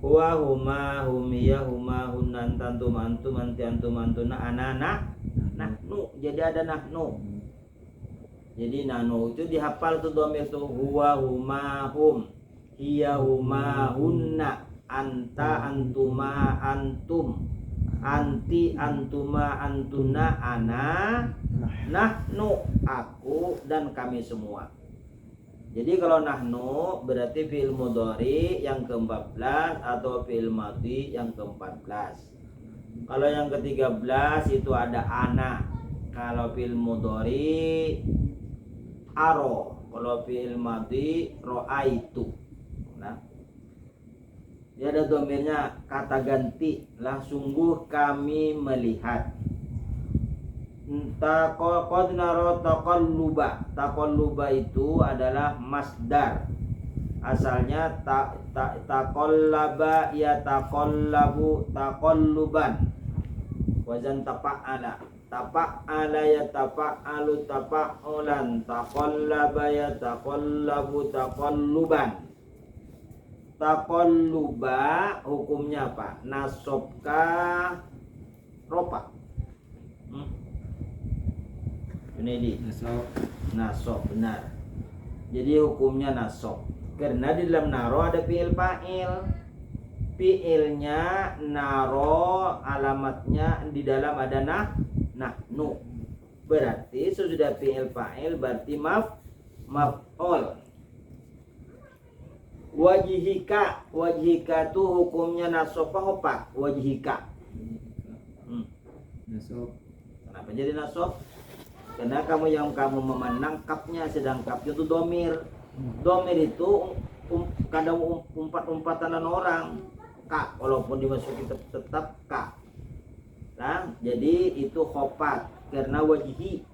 Huwa, huma, humiya, huma, hunan, tantum, antum, anti, antum, antuna, anana, nahnu. Jadi ada nahnu. Jadi nahnu itu dihafal tuh domir tuh. Huwa, huma, hum, hiya, huma, hunna, anta, antuma, antum, anti, antuma, antuna, ana, nahnu, aku dan kami semua. Jadi kalau nahnu berarti fi'il mudhari yang ke-14 atau fi'il madhi yang ke-14. Kalau yang ke-13 itu ada ana. Kalau fi'il mudhari aro. Kalau fi'il madhi ro'aitu. Nah, dia ada domirnya kata ganti lah, sungguh kami melihat. Qad naro taqalluba itu adalah masdar. Asalnya taqallaba ya taqallabu taqalluban. Wazan tafa'ala ya tafa'alu tafa'ulan. Taqallaba ya taqallabu taqalluban. Taqalluba hukumnya apa? Nasobka ropa. Ini nasob benar. Jadi hukumnya nasob. Karena di dalam naro ada fi'il fa'il. Fi'ilnya naro, alamatnya di dalam ada nahnu. Berarti sudah fi'il fa'il berarti maf'ul. Wajhika itu hukumnya nasob apa? Wajhika. Nasob. Kenapa jadi nasob? Karena kamu memandang kapnya, sedang kapnya itu domir. Domir itu kadang umpatan orang. Ka, walaupun dimasuki tetap ka. Nah, jadi itu khopat. Karena wajhi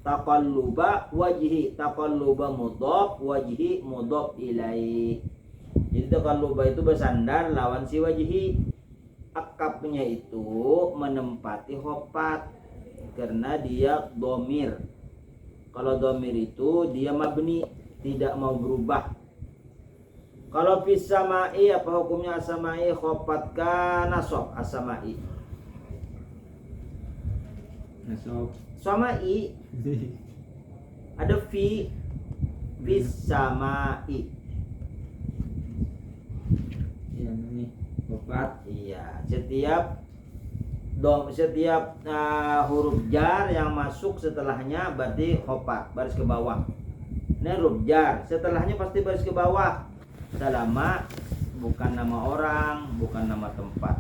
taqalluba wajhi, taqalluba mudhaf, wajhi mudhaf ilaih. Jadi taqalluba itu bersandar lawan si wajhi. Akapnya itu menempati khopat. Karena dia domir. Kalau domir itu dia mabni, tidak mau berubah. Kalau fis samai, apa hukumnya asamai? Khofatka nasob asamai. Nasob. Samai ada fis samai. Iya nih. Khofat. Iya, setiap huruf jar yang masuk setelahnya berarti khofat, baris ke bawah. Ini huruf jar, setelahnya pasti baris ke bawah. Selama bukan nama orang, bukan nama tempat.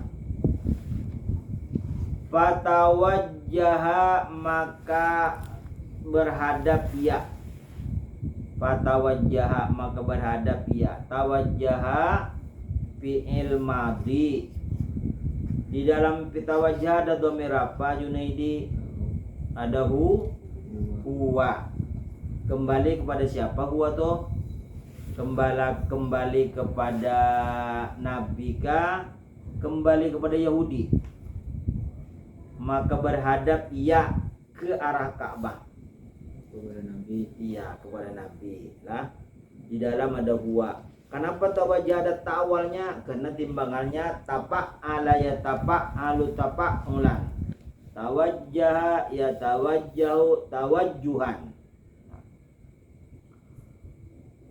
Fatawajjaha maka berhadap ya. Fatawajjaha maka berhadap ya. Tawajjaha fi'il madhi. Di dalam pitawajjah ada dhamir apa Junaidi? Ada huwa. Kembali kepada siapa huwa tuh? Kembali kepada Nabi kah? Kembali kepada Yahudi. Maka berhadap ya ke arah Ka'bah. Kepada Nabi. Iya, kepada Nabi. Lah, di dalam ada huwa. Kenapa tawajjah ada ta'awalnya? Karena timbangannya tapa'ala ya tapa'alu tapa'ulan. Tawajjaha ya tawajjahu tawajjuhan.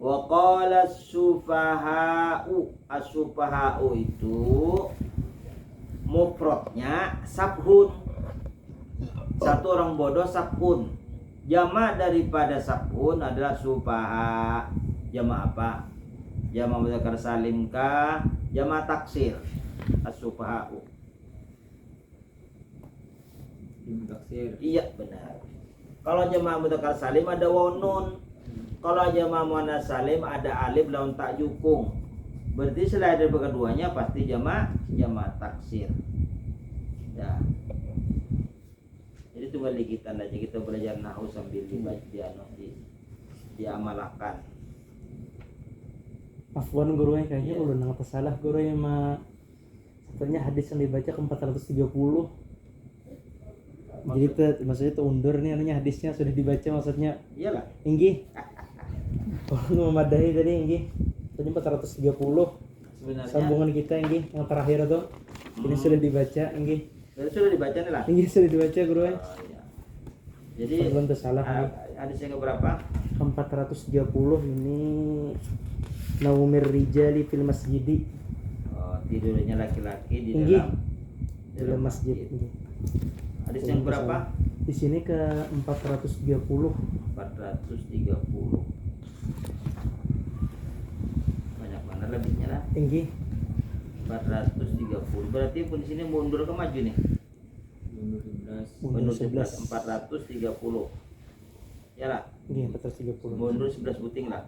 Wa qala as-sufaha'u. As-sufaha'u itu mufradnya sabhun. Satu orang bodoh sabhun. Jamak daripada sabhun adalah sufaha. Jamak apa? Jamak mudzakkar salim ka, jamak taksir as-sufaha'u. Taksir. Iya benar. Kalau jamak mudzakkar salim ada waw nun. Kalau jamak muannas salim ada alif lawan tak jukung. Berarti selain dari keduanya pasti jamak taksir. Ya. Jadi Jadi cuma likitan aja, kita belajar nahu sambil dibaca diamalkan. Afwan guru kayaknya udah nggak salah guru yang sebenarnya hadis yang dibaca ke 430. Jadi maksudnya itu undur nih anunya hadisnya sudah dibaca maksudnya. Iyalah. Inggih. Oh, memadai tadi inggih. Tadi 430. Sebenarnya Sambungan kita inggih yang terakhir tuh. Ini sudah dibaca inggih. sudah dibaca nih lah. Inggih sudah dibaca guru. Iya. Jadi Sebelum salah hadis yang berapa? 430 ini Naumir Rijali fil Masjidi. Tidurnya laki-laki di Inggih. dalam Masjid. Inggih. Hadis yang berapa? Di sini ke 430. 430. Banyak mana lebihnya lah. Inggih. 430. Berarti pun di sini mundur ke maju nih. Mundur 11. 430. Ya lah. Inggih 430. Mundur 11 puting lah.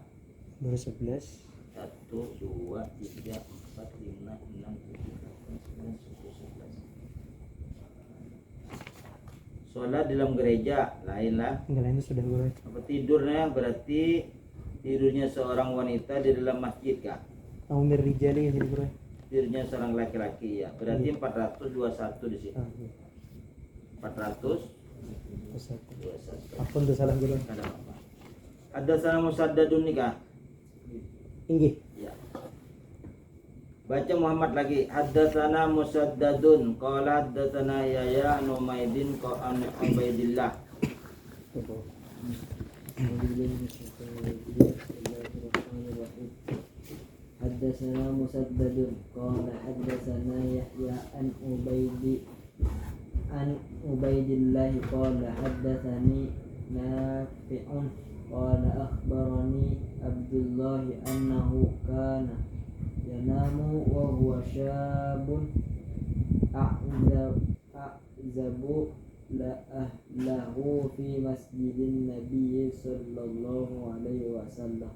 Mundur 11. 1 2 3 4 5 6 7 8 9 10 11. Sholat di dalam gereja lain lah. Enggak lain itu sudah guru. Apa tidurnya berarti tidurnya seorang wanita di dalam masjid kah? Naumir Rijali jadi guru. Tidurnya seorang laki-laki ya. Berarti 421 di sini. 421. Apa itu salah guru? Ada apa? Ada sana musaddadun nikah. Inggih. Ya. Baca Muhammad lagi. Haddatsana Musaddadun qala haddatsana Yahya an Umaydin qala an Ubaidillah. حدثنا مسدد قال حدثنا يحيى عن عبيد الله قال حدثني نافع قال أخبرني عبد الله أنه كان ينام وهو شاب أعزب له في مسجد النبي صلى الله عليه وسلم.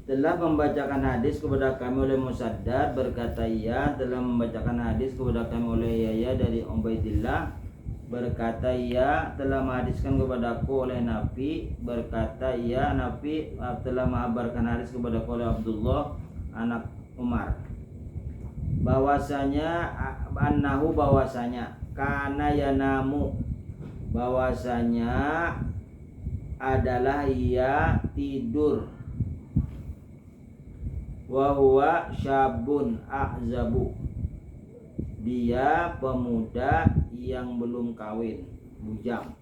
Telah membacakan hadis kepada kami oleh Musaddad, berkata ia telah membacakan hadis kepada kami oleh Yahya dari Ubaidillah, berkata ia telah menghadiskan kepadaku oleh Nafi, berkata ia Nafi telah mengabarkan hadis kepadaku oleh Abdullah anak Umar, bahwasanya annahu bahwasanya kana yanamu bahwasanya adalah ia tidur, wa huwa syabun a'zabu dia pemuda yang belum kawin, bujang.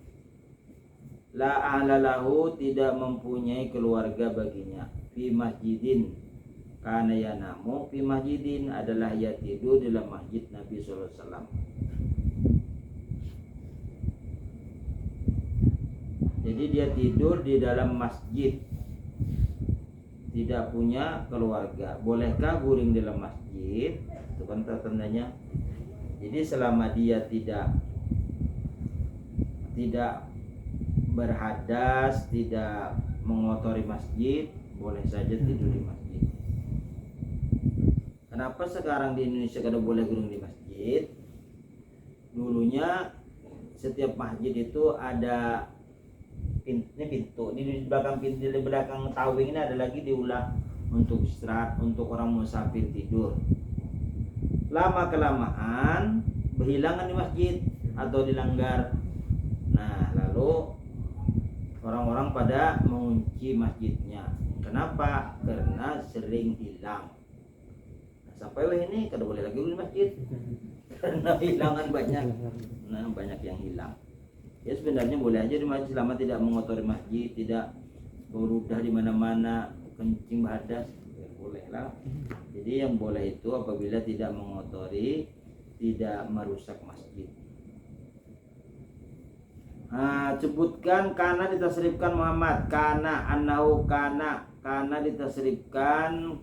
La ahlalahu tidak mempunyai keluarga baginya. Fi masjidin karena yanamu fi masjidin adalah ia tidur dalam masjid Nabi sallallahu alaihi wasallam. Jadi dia tidur di dalam masjid, tidak punya keluarga. Bolehkah guring dalam masjid? Itu kan tandanya. Jadi selama dia tidak berhadas, tidak mengotori masjid, boleh saja tidur di masjid. Kenapa sekarang di Indonesia kada boleh guring di masjid? Dulunya setiap masjid itu ada pintu. Di belakang pintu, di belakang tawing ini ada lagi diulang untuk istirahat, untuk orang musafir tidur. Lama kelamaan berhilangan di masjid atau dilanggar. Nah, lalu orang-orang pada mengunci masjidnya. Kenapa? Karena sering hilang. Nah, sampai ini kada boleh lagi di masjid karena hilangan banyak. Nah, banyak yang hilang. Ya sebenarnya boleh aja di masjid selama tidak mengotori masjid, tidak berudah di mana-mana, kencing badas, ya boleh lah. Jadi yang boleh itu apabila tidak mengotori, tidak merusak masjid. Nah, sebutkan kana ditasrifkan Muhammad, kana annahu kana ditasrifkan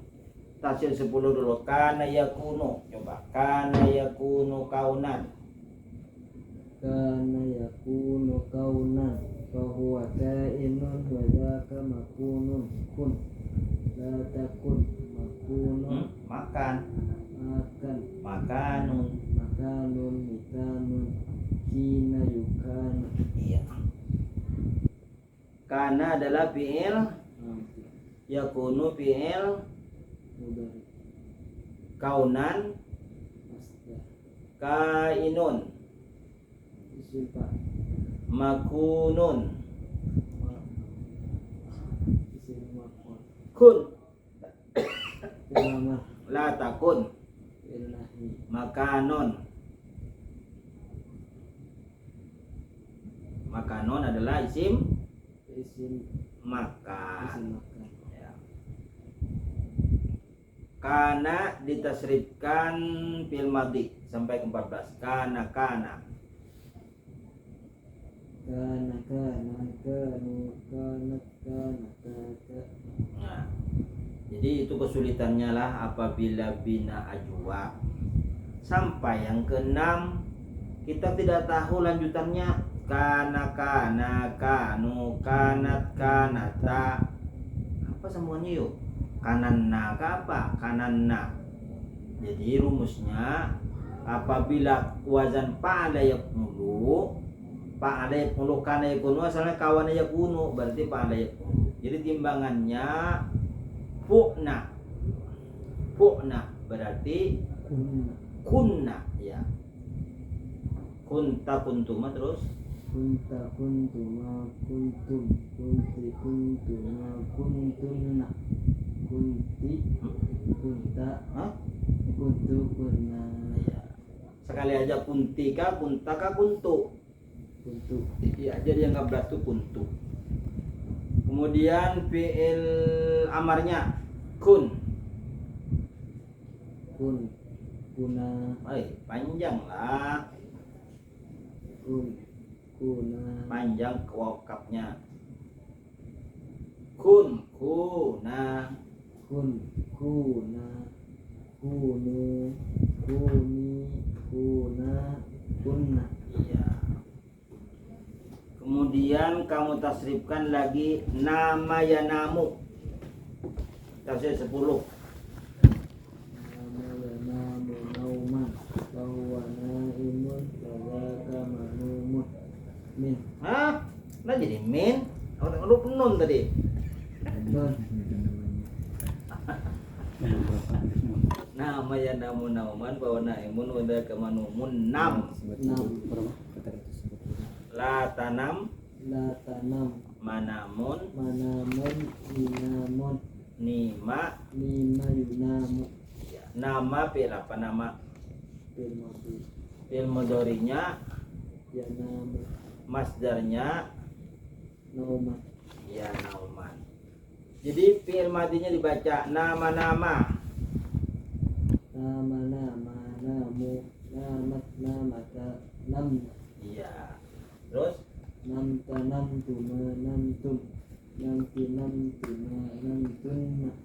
tasir 10 dulu. Kana yakunu, coba kana yakunu kaunan. Kana yakunu kaunan fahuwa kainun wa dzaka makunun kun la takun makunun Makan. makanun. makanun mikanun kina yukana Iya. Kana adalah fi'il, yakunu fi'il, mudhari kaunan, masdar kainun, isim fa makunun, isim maf'ul kun, fi'il amr la takun, fi'il nahi makanon. Makanon adalah isim isim makan. makan Ya. Kana ditasrifkan fil madhi sampai ke 14. Kana kana kanu kanat kanata Nah, jadi itu kesulitannya lah apabila bina ajwa. Sampai yang keenam kita tidak tahu lanjutannya. Kana kanu kanat kanata. Apa semuanya yuk? Kananna ke apa? Kananna. Jadi rumusnya apabila wazan fa'ala yakunu, fa'ala yakunu kana yakunu asalnya kawana yakunu, berarti fa'ala yakunu. Jadi timbangannya fu'na. Fu'na berarti kunna ya. Kunta kuntuma terus kunta kuntuma kuntum kunti kuntuma kuntunna kunti kunta Hah? kuntu kunna Ya. Sekali aja kuntika, kuntaka, kuntu. kuntu Ya, jadi yang ke-11 itu kuntu. Kemudian fi'il amarnya kun. kun kuna Panjang lah. kun kuna Panjang wakafnya. Kun, kuna. kun kuna kunu kuni kuna kunna Iya. Kemudian kamu tasrifkan lagi nama yanamu. Tasrif 10. nama namu nauman bahwa naimun kadzaka manumun min Hah? Nah jadi min. Huruf nun tadi. nun Nomor berapa? Nama yanamu nauman bahwa naimun wadaka manumun nam. nam Berapa? La tanam la tanam manamun manamun minamun nima. nima yunamu Ya, nama fi'il apa nama? bil madi Fi'il mudhari'nya, yanamu masdarnya nauman ya nauman. Jadi fi'il madinya dibaca nama-nama. nama nama namu namat namata nam Iya. Terus nam tanam tuma nam tum nanti nam tuma nam tunna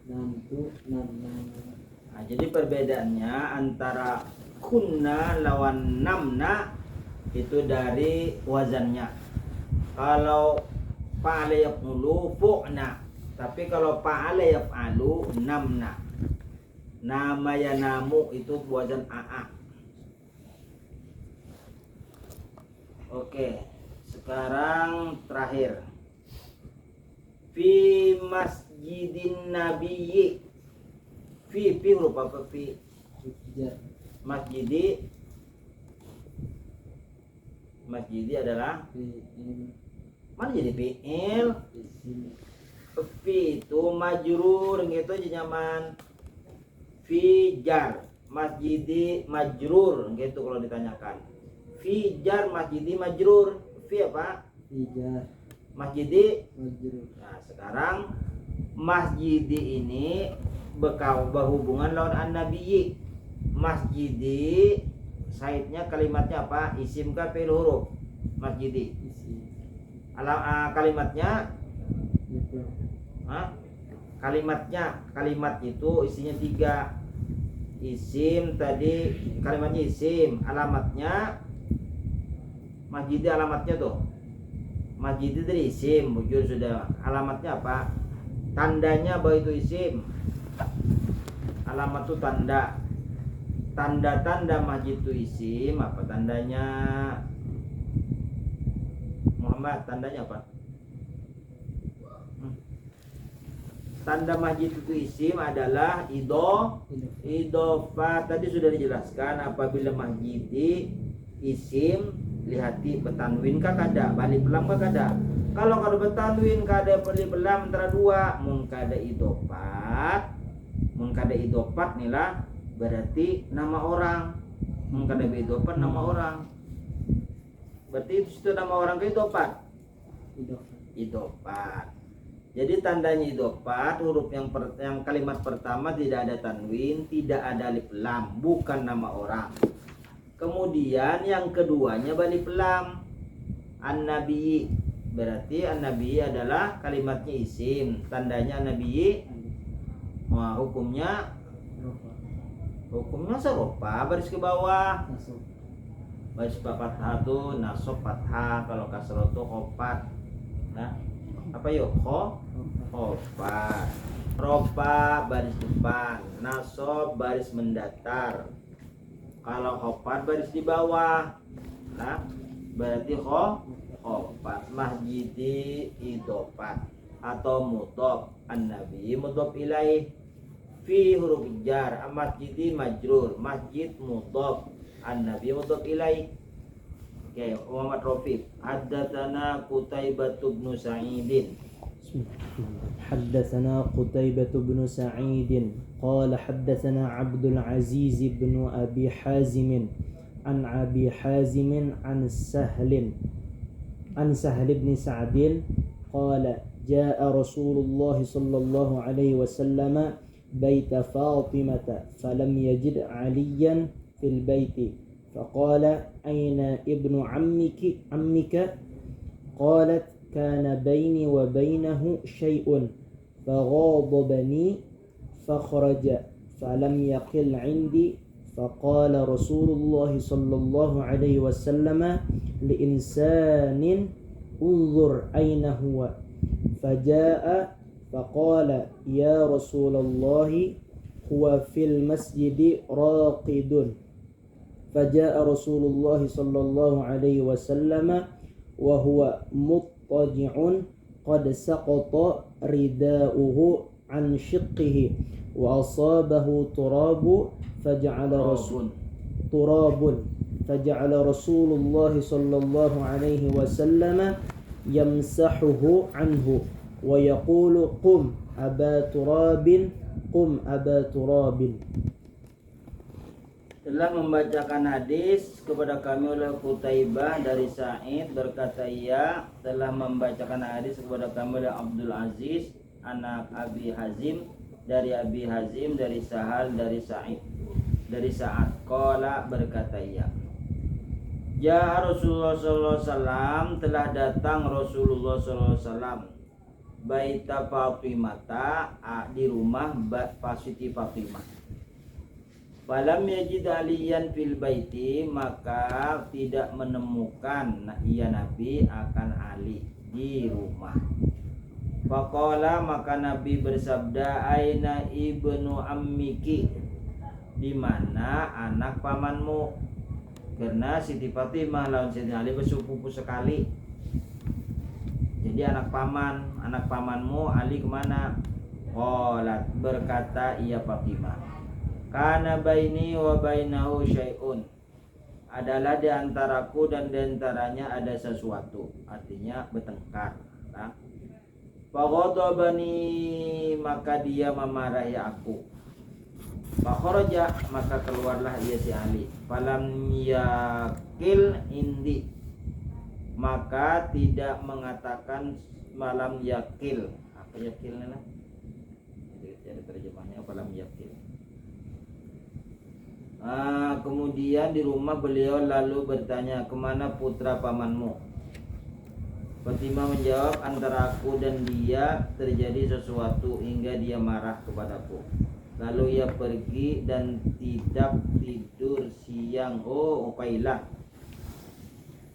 nam tu nam nama nah, jadi perbedaannya antara kunna lawan namna itu dari wazannya. Kalau fa'ala yaf'ulu fu'na, tapi kalau fa'ala yaf'alu namna. Nama yanamu itu wazan AA. Oke, sekarang terakhir. Fi masjidin nabiyyi. Fi huruf apa fi? hujjah Masjidi adalah fi'il mana jadi fi'il? isim Fi itu majrur gitu aja nyaman. Fi jar masjidi majrur gitu kalau ditanyakan. Fi jar masjidi majrur. Fi apa? ijar Masjidi. majrur Nah, sekarang masjidi ini berhubungan lawan an-nabiyyi. Masjidi saidnya kalimatnya apa? Isim ka fi'il huruf? Masjidi. isim Kalimatnya mikro kalimat itu isinya 3. Isim tadi kalimatnya isim, alamatnya masjid, alamatnya tuh masjid dari isim bujur sudah. Alamatnya apa? Tandanya bahwa itu isim. Alamat itu tanda. tanda-tanda masjid itu isim, apa tandanya? Muhammad, tandanya apa? Tanda masjid itu isim adalah idofah. Tadi sudah dijelaskan apabila masjid isim lihati betanwin kah kada, balik pelam kah kada. Kalau betanwin kada balik pelam antara dua, mun kada idofat nilah berarti nama orang. Mun kada idofat nama orang. Berarti itu nama orang ke idofat. Idofat. Jadi tandanya idofat, huruf yang kalimat pertama tidak ada tanwin, tidak ada alif lam, bukan nama orang. Kemudian yang keduanya balik lam, an-nabi. Berarti an-nabi adalah kalimatnya isim, tandanya an-nabi. Wah, hukumnya serupa, baris ke bawah. Baris fathah tuh nasab fathah, kalau kasroh tuh khopat. Nah, apa yuk? Khopat. Rofa baris depan, nasab baris mendatar. Kalau khopat baris di bawah. Nah, berarti khopat. Masjidi idofat atau mudhof, an-nabi mudhof ilaih, fi huruf jar, masjidi majrur, masjid mudhof, an-nabi mudhof ilaih. Oke, Muhammad Rafiq, haddatsana Qutaibah bin Sa'id. حدثنا قتيبة بن سعيد قال حدثنا عبد العزيز بن أبي حازم عن أبي حازم عن سهل بن سعد قال جاء رسول الله صلى الله عليه وسلم بيت فاطمة فلم يجد عليا في البيت فقال أين ابن عمك قالت كان بيني وبينه شيء فغاضبني فخرج فلم يقل عندي فقال رسول الله صلى الله عليه وسلم لإنسان انظر أين هو فجاء فقال يا رسول الله هو في المسجد راقد فجاء رسول الله صلى الله عليه وسلم وهو مضطجع قد سقط رداؤه عن شقه وأصابه تراب فجعل رسول الله صلى الله عليه وسلم يمسحه عنه ويقول قم أبا تراب Telah membacakan hadis kepada kami oleh Qutaibah dari Sa'id, berkata ia telah membacakan hadis kepada kami oleh Abdul Aziz anak Abi Hazim dari Abi Hazim dari Sahal dari Sa'id dari Sa'ad. Qala, berkata ia, ya Rasulullah sallallahu alaihi wasallam, telah datang Rasulullah sallallahu alaihi wasallam Baita Fatimata, di rumah Siti Fatimah. Falam yajid aliyan fil baiti, maka tidak menemukan ia Nabi akan Ali di rumah. Faqala, maka Nabi bersabda, aina ibnu ammiki, di mana anak pamanmu? Karena Siti Fatimah lawan Siti Ali bersepupu sekali. Jadi anak pamanmu Ali kemana? Qalat, berkata ia Fatimah, kana baini wa bainahu syai'un, adalah di antaraku dan di antaranya ada sesuatu, artinya bertengkar. Nah, faghadabani, maka dia memarahi aku. Fakharaja, maka keluarlah ia si Ali. Falam yakil indi, maka tidak mengatakan malam yakil. Apa yakilnya lah? Jadi terjemahnya falam yakil. Kemudian di rumah beliau lalu bertanya, kemana putra pamanmu? Fatimah menjawab, antara aku dan dia terjadi sesuatu hingga dia marah kepadaku. Lalu ia pergi dan tidak tidur siang. Uqailah.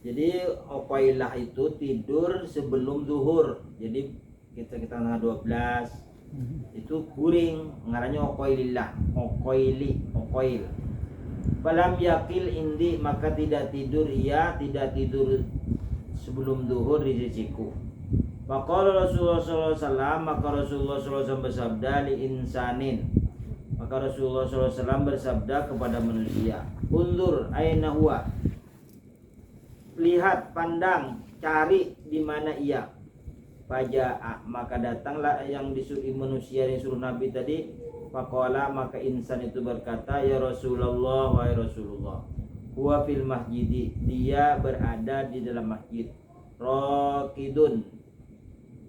Jadi Uqailah itu tidur sebelum zuhur. Jadi kita tanggal 12 itu kuring, ngarannya Uqailillah, Uqail. Falam yakil indi, maka tidak tidur sebelum duhur di sisiku. Faqala Rasulullah sallallahu alaihi wasallam, maka Rasulullah sallallahu alaihi wasallam bersabda li insanin. Maka Rasulullah sallallahu alaihi wasallam bersabda kepada manusia, "Undur aina huwa." Lihat, pandang, cari di mana ia. Faja'a, maka datanglah yang disuruh manusia yang suruh Nabi tadi. Faqala, maka insan itu berkata, "Ya Rasulullah, wahai Rasulullah, huwa fil masjidi." Dia berada di dalam masjid. Raqidun,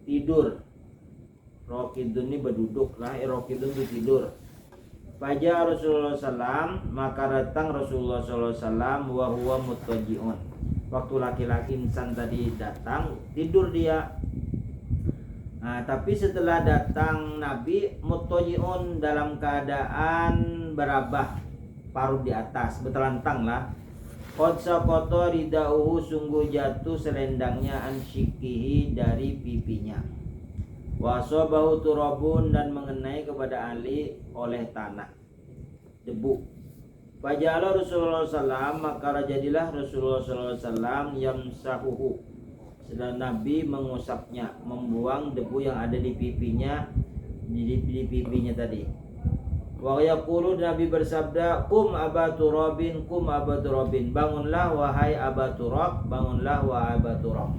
tidur. Raqidun ini berduduk lah, raqidun itu tidur. Faja Rasulullah SAW, maka datang Rasulullah SAW wa huwa muttaji'un. Waktu laki-laki insan tadi datang, tidur dia. Nah, tapi setelah datang Nabi, muttaji'un, dalam keadaan berabah, paruh di atas, bertelantang lah. Qad saqata ridauhu, sungguh jatuh selendangnya, ansyikihi, dari pipinya. Wasobahu turabun, dan mengenai kepada Ali oleh tanah, debu. Faja'ala Rasulullah SAW, maka jadilah Rasulullah SAW yamsahuhu, setelah Nabi mengusapnya, membuang debu yang ada di pipinya, di pipinya tadi. Wa yaqulu, Nabi bersabda, "Qum Aba Turabin, qum Aba Turabin." Bangunlah wahai Aba Turab, bangunlah wahai Aba Turab.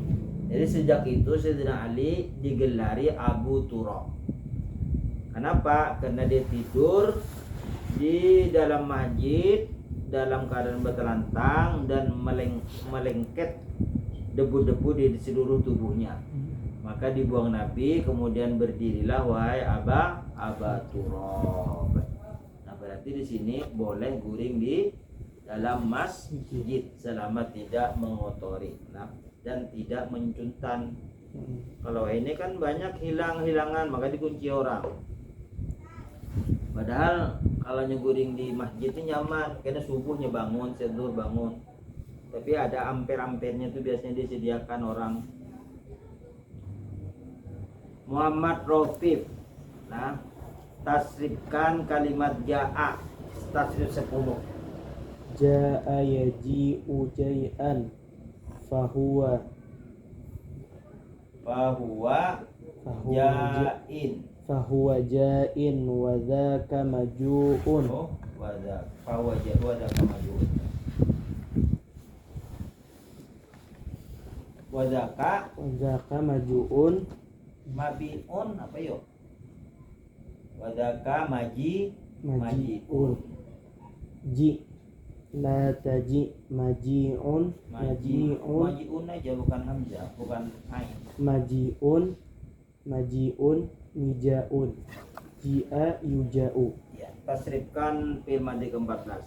Jadi sejak itu Sayyidina Ali digelari Abu Turab. Kenapa? Karena dia tidur di dalam masjid dalam keadaan bertelantang dan melengket debu-debu di seluruh tubuhnya. Maka dibuang Nabi, kemudian berdirilah wahai Aba Turab. Nah, berarti di sini boleh guring di dalam masjid selama tidak mengotori, dan tidak mencuntan. Kalau ini kan banyak hilangan, maka dikunci orang. Padahal kalau nyuguring di masjid itu nyaman, karena subuhnya bangun, seduh bangun. Tapi ada amper-ampernya itu biasanya disediakan orang. Muhammad Rafiq, nah, tasrifkan kalimat ja'a, tasrif 10. Ja'a yaji'u jai'an fahuwa ja'in. fahuwa ja'in wa dzaka maju'un. Oh, fahuwa dzaka maju'un. Wa dzaka maju'un, mabi'un, apa yuk? Wa dzaka maji'un. Ji la taji maji'un, Maji'un aja, bukan hamzah, bukan ain. maji'un mija'un, ji'a yuja'u. Ya, tasrifkan fi'il madhi ke-14.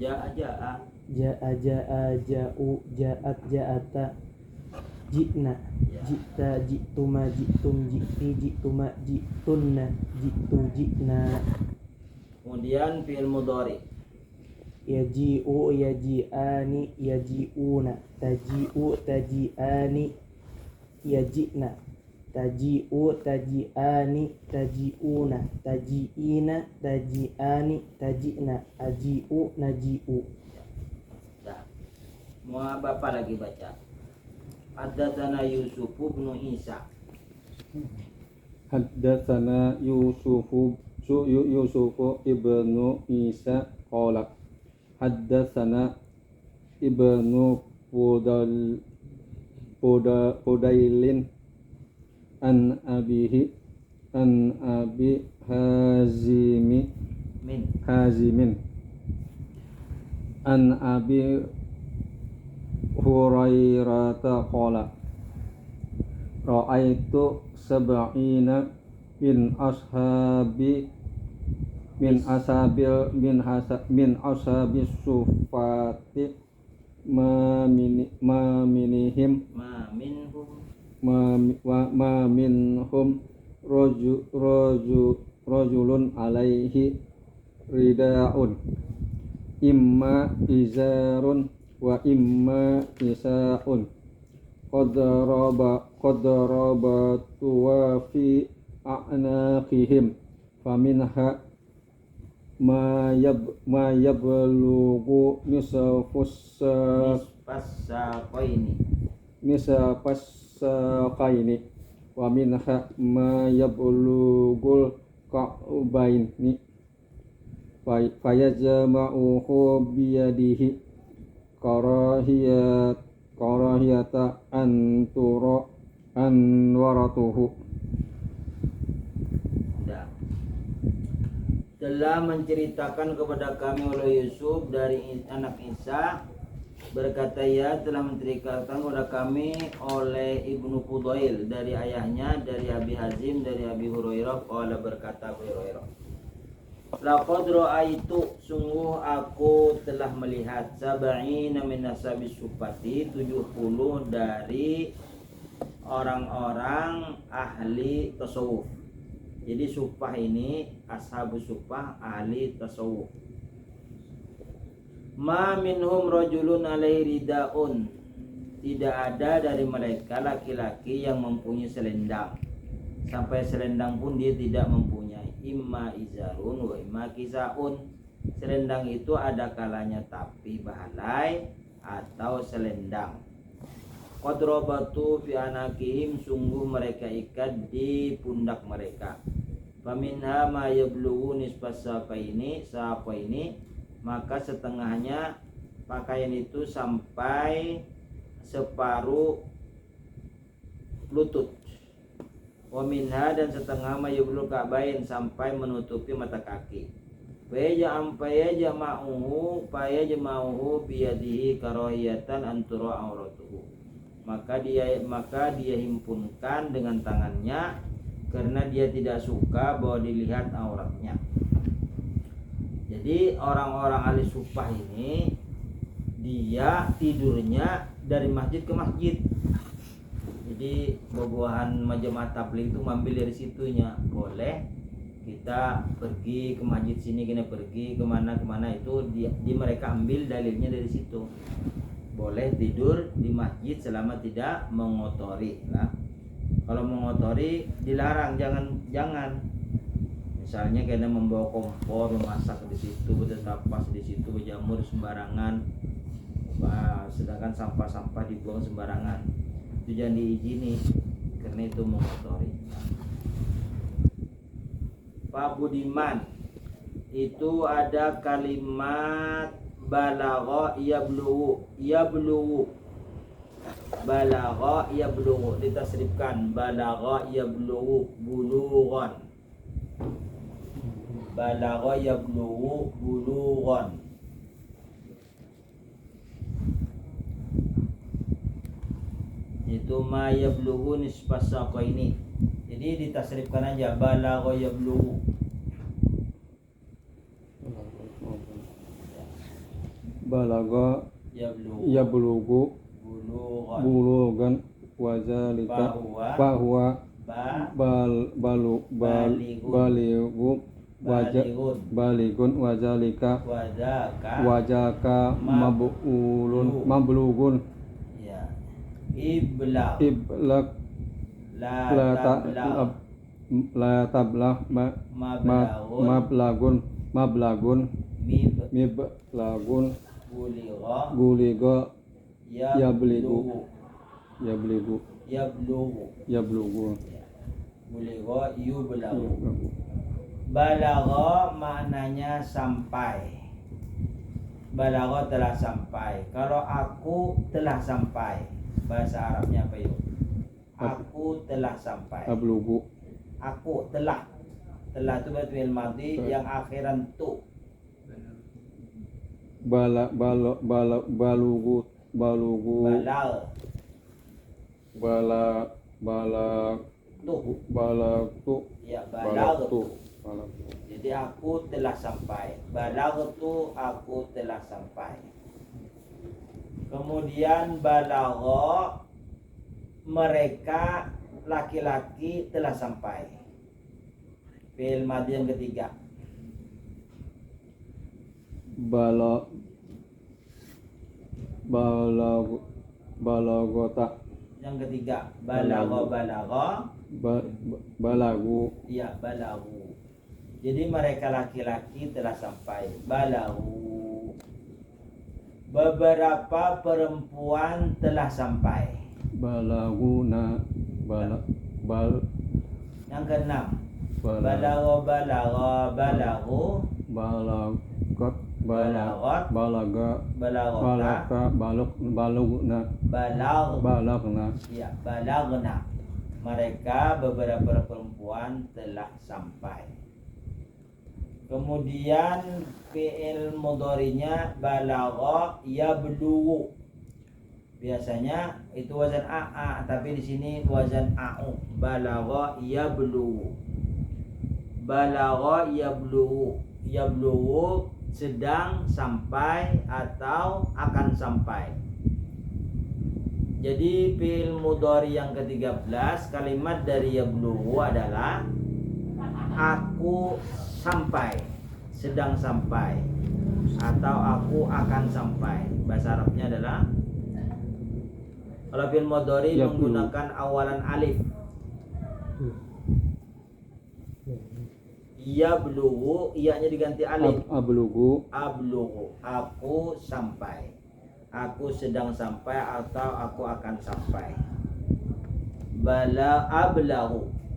Ja'a ja'a ja'u ja'at ja'ata, ji'na ji'ta ji'tuma ji'tum ji'ti ji'tuma ji'tunna ji'tu ji'na. Kemudian fi'il mudhari. Yaji'u yaji'ani yaji'una, taji'u taji'ani yaji'na, taji'u taji'ani taji'una, taji'ina taji'ani taji'na, aji'u naji'u. Dah. Mau Bapak lagi baca. Haddatsana Yusuf bin Isa. Haddatsana Yusufu ibnu Isa qala haddatsana ibnu Fudailin an abihi an abi Hazimin an abi Hurairata qala ra'aitu sab'ina min ashabis sufati ma minhum rajulun alaihi rida'un imma izarun wa imma isa'un qadraba tuwa fi a'naqihim faminha ma yablughu Nisfas saqaini. nisfas saqaini wa minha ma yablughul ka'baini fayajma'uhu biyadihi karahiyata anwaratuhu. Nah, telah menceritakan kepada kami oleh Yusuf dari anak Isa, berkata ia telah menceritakan kepada kami oleh Ibnu Fudail dari ayahnya, dari Abi Hazim, dari Abi Hurairah, qala berkata Abu Hurairah, laqad ra'aitu, sungguh aku telah melihat sab'ina min ashabis suffati, 70 dari orang-orang ahli tasawuf. Jadi suffah ini, ashabus suffah, ahli tasawuf. Ma minhum rajulun alaihi ridaun, tidak ada dari mereka laki-laki yang mempunyai selendang. Sampai selendang pun dia tidak mempunyai. Imma izarun wa imma kisaun. Selendang itu ada kalanya tapi bahalai atau selendang. Qadrabatu fi anakihim, sungguh mereka ikat di pundak mereka. Faminha ma yablughu nisfas saqaini, maka setengahnya pakaian itu sampai separuh lutut. Wa minha, dan setengah mayublul ka'bain, sampai menutupi mata kaki. Fayajma'uhu biyadihi karahiyatan antura auratuhu. Maka dia himpunkan dengan tangannya karena dia tidak suka bahwa dilihat auratnya. Jadi orang-orang ahli suffah ini dia tidurnya dari masjid ke masjid. Jadi buah-buahan jemaah tabligh itu mengambil dari situnya. Boleh kita pergi ke masjid sini, kita pergi kemana itu di mereka ambil dalilnya dari situ. Boleh tidur di masjid selama tidak mengotori. Nah, kalau mengotori dilarang, jangan. Misalnya kena membawa kompor, memasak di situ, bertapas di situ, berjamur sembarangan, sedangkan sampah-sampah dibuang sembarangan, itu jangan diizini karena itu mengotori. Pak Budiman, itu ada kalimat balagha yablughu balagha yablughu, ditasrifkan balagha yablughu bulughan, balagha yablughu bulughan. Itu ma yablughu nisfas saqaini, jadi ditasrifkan aja balagha yablughu. Balagha yablughu bulughan wazalika bahwa baligun wazalika wajaka mablugun Ya, iblag la tablah mablagun miblagun guliga yabligu buligha yublagu. Balagha maknanya sampai. Balagha telah sampai. Kalau aku telah sampai, bahasa Arabnya apa yuk? Aku telah sampai. ablugu Aku telah. Telah itu berarti fi'il madhi yang akhiran tu. balugu balagtu Ya, balagtu. Jadi aku telah sampai. Balagtu, aku telah sampai. Kemudian balagha, mereka laki-laki telah sampai. Fi'il madhi yang ketiga. balagota Yang ketiga, balagha. Balagu. Ya, balagu. Jadi mereka laki-laki telah sampai. Balagu. Beberapa perempuan telah sampai. Balaguna. Yang keenam, balagu. Balagot. Balagot. Balagota. Balugna. Balagna. Ya, balagna. Mereka beberapa perempuan telah sampai. Kemudian fi'il mudhari'nya balagha yablughu. Biasanya itu wazan aa, tapi di sini wazan au. Balagha yablughu. Balagha yablughu. Yablughu sedang sampai atau akan sampai. Jadi fi'il mudhari yang ke-13, kalimat dari yablughu adalah aku sampai, sedang sampai, atau aku akan sampai. Bahasa Arabnya adalah, kalau fi'il mudhari menggunakan awalan alif. Yablughu, iya-nya diganti alif. Ablugu. Aku sampai, aku sedang sampai, atau aku akan sampai.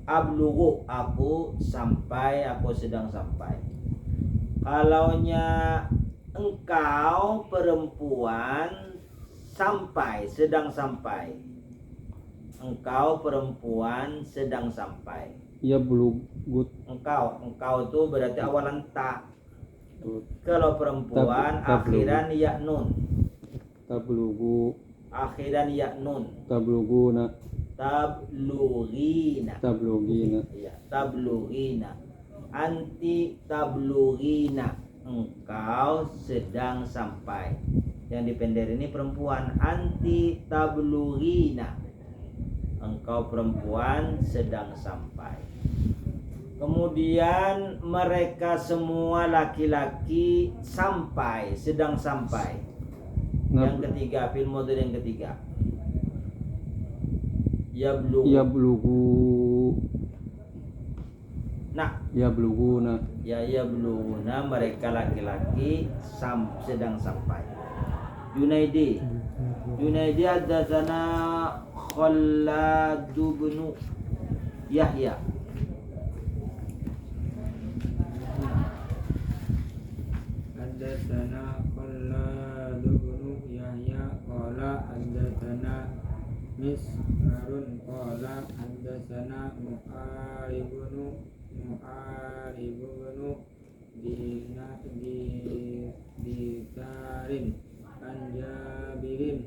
Ablughu, aku sampai, aku sedang sampai. Kalaunya engkau perempuan sampai, sedang sampai. Engkau perempuan sedang sampai. Yablugut. Engkau itu berarti awalan ta. Kalau perempuan akhiran ya nun. Tablugu. Akhiran ya nun. Tabluguna. Tablugina. Ya, tablugina. Anti tablugina. Engkau sedang sampai. Yang dipender ini perempuan. Anti tablugina. Engkau perempuan sedang sampai. Kemudian mereka semua laki-laki sampai, sedang sampai. Yang ketiga, fi'il mudhari yang ketiga. Yablughu. Nah, Yabluguna. ya yablughuna, mereka laki-laki sedang sampai. Junaidi hadatsana Khallad bin Yahya. Haddatsana Khallad bin Yahya qala haddatsana Mis'arun qala haddatsana Mu'arib bin Ditarin an Jabir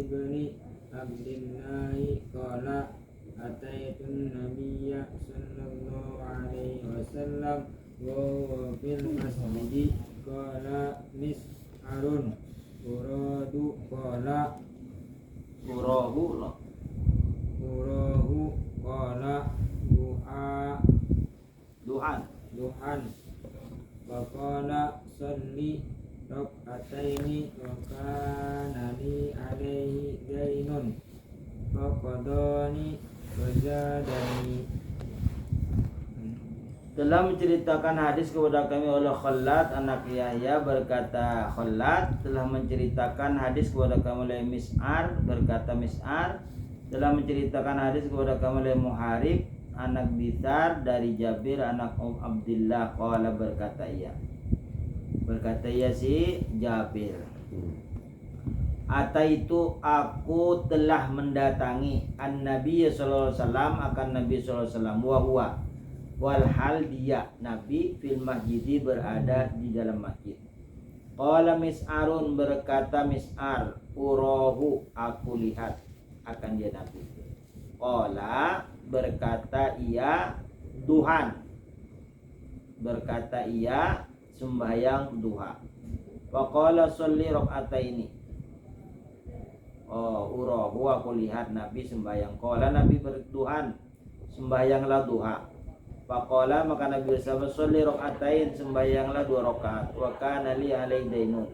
ibn Abdullah qala ataitun nabiyya sallallahu alaihi wasallam wa fil masjid qala Mis'arun uradu qala Urahu qala duhan faqala salli rak'ataini wa kana li alaihi dainun faqadani wajadani. Telah menceritakan hadis kepada kami oleh Khallad anak Yahya, berkata Khallad telah menceritakan hadis kepada kami oleh Mis'ar, berkata Mis'ar telah menceritakan hadis kepada kami oleh Muharib anak Ditar dari Jabir anak Abdullah qala, berkata ia si Jabir, ataitu aku telah mendatangi an-nabiy sallallahu alaihi wasallam, akan Nabi sallallahu alaihi wasallam, wa huwa walhal dia Nabi fil masjid, berada di dalam masjid. Qala Mis'arun, berkata Mis'ar, urahu, aku lihat akan dia Nabi. Qala, berkata ia duhan, berkata ia sembahyang duha. Wa qala sholli rak'ataini, urahu, aku lihat Nabi sembahyang. Qala, Nabi berduhan, sembahyanglah duha. Faqala, maka Nabi bersabda, sholli rak'atain, sembahyanglah 2 rakaat. Wa kana li alai dainun,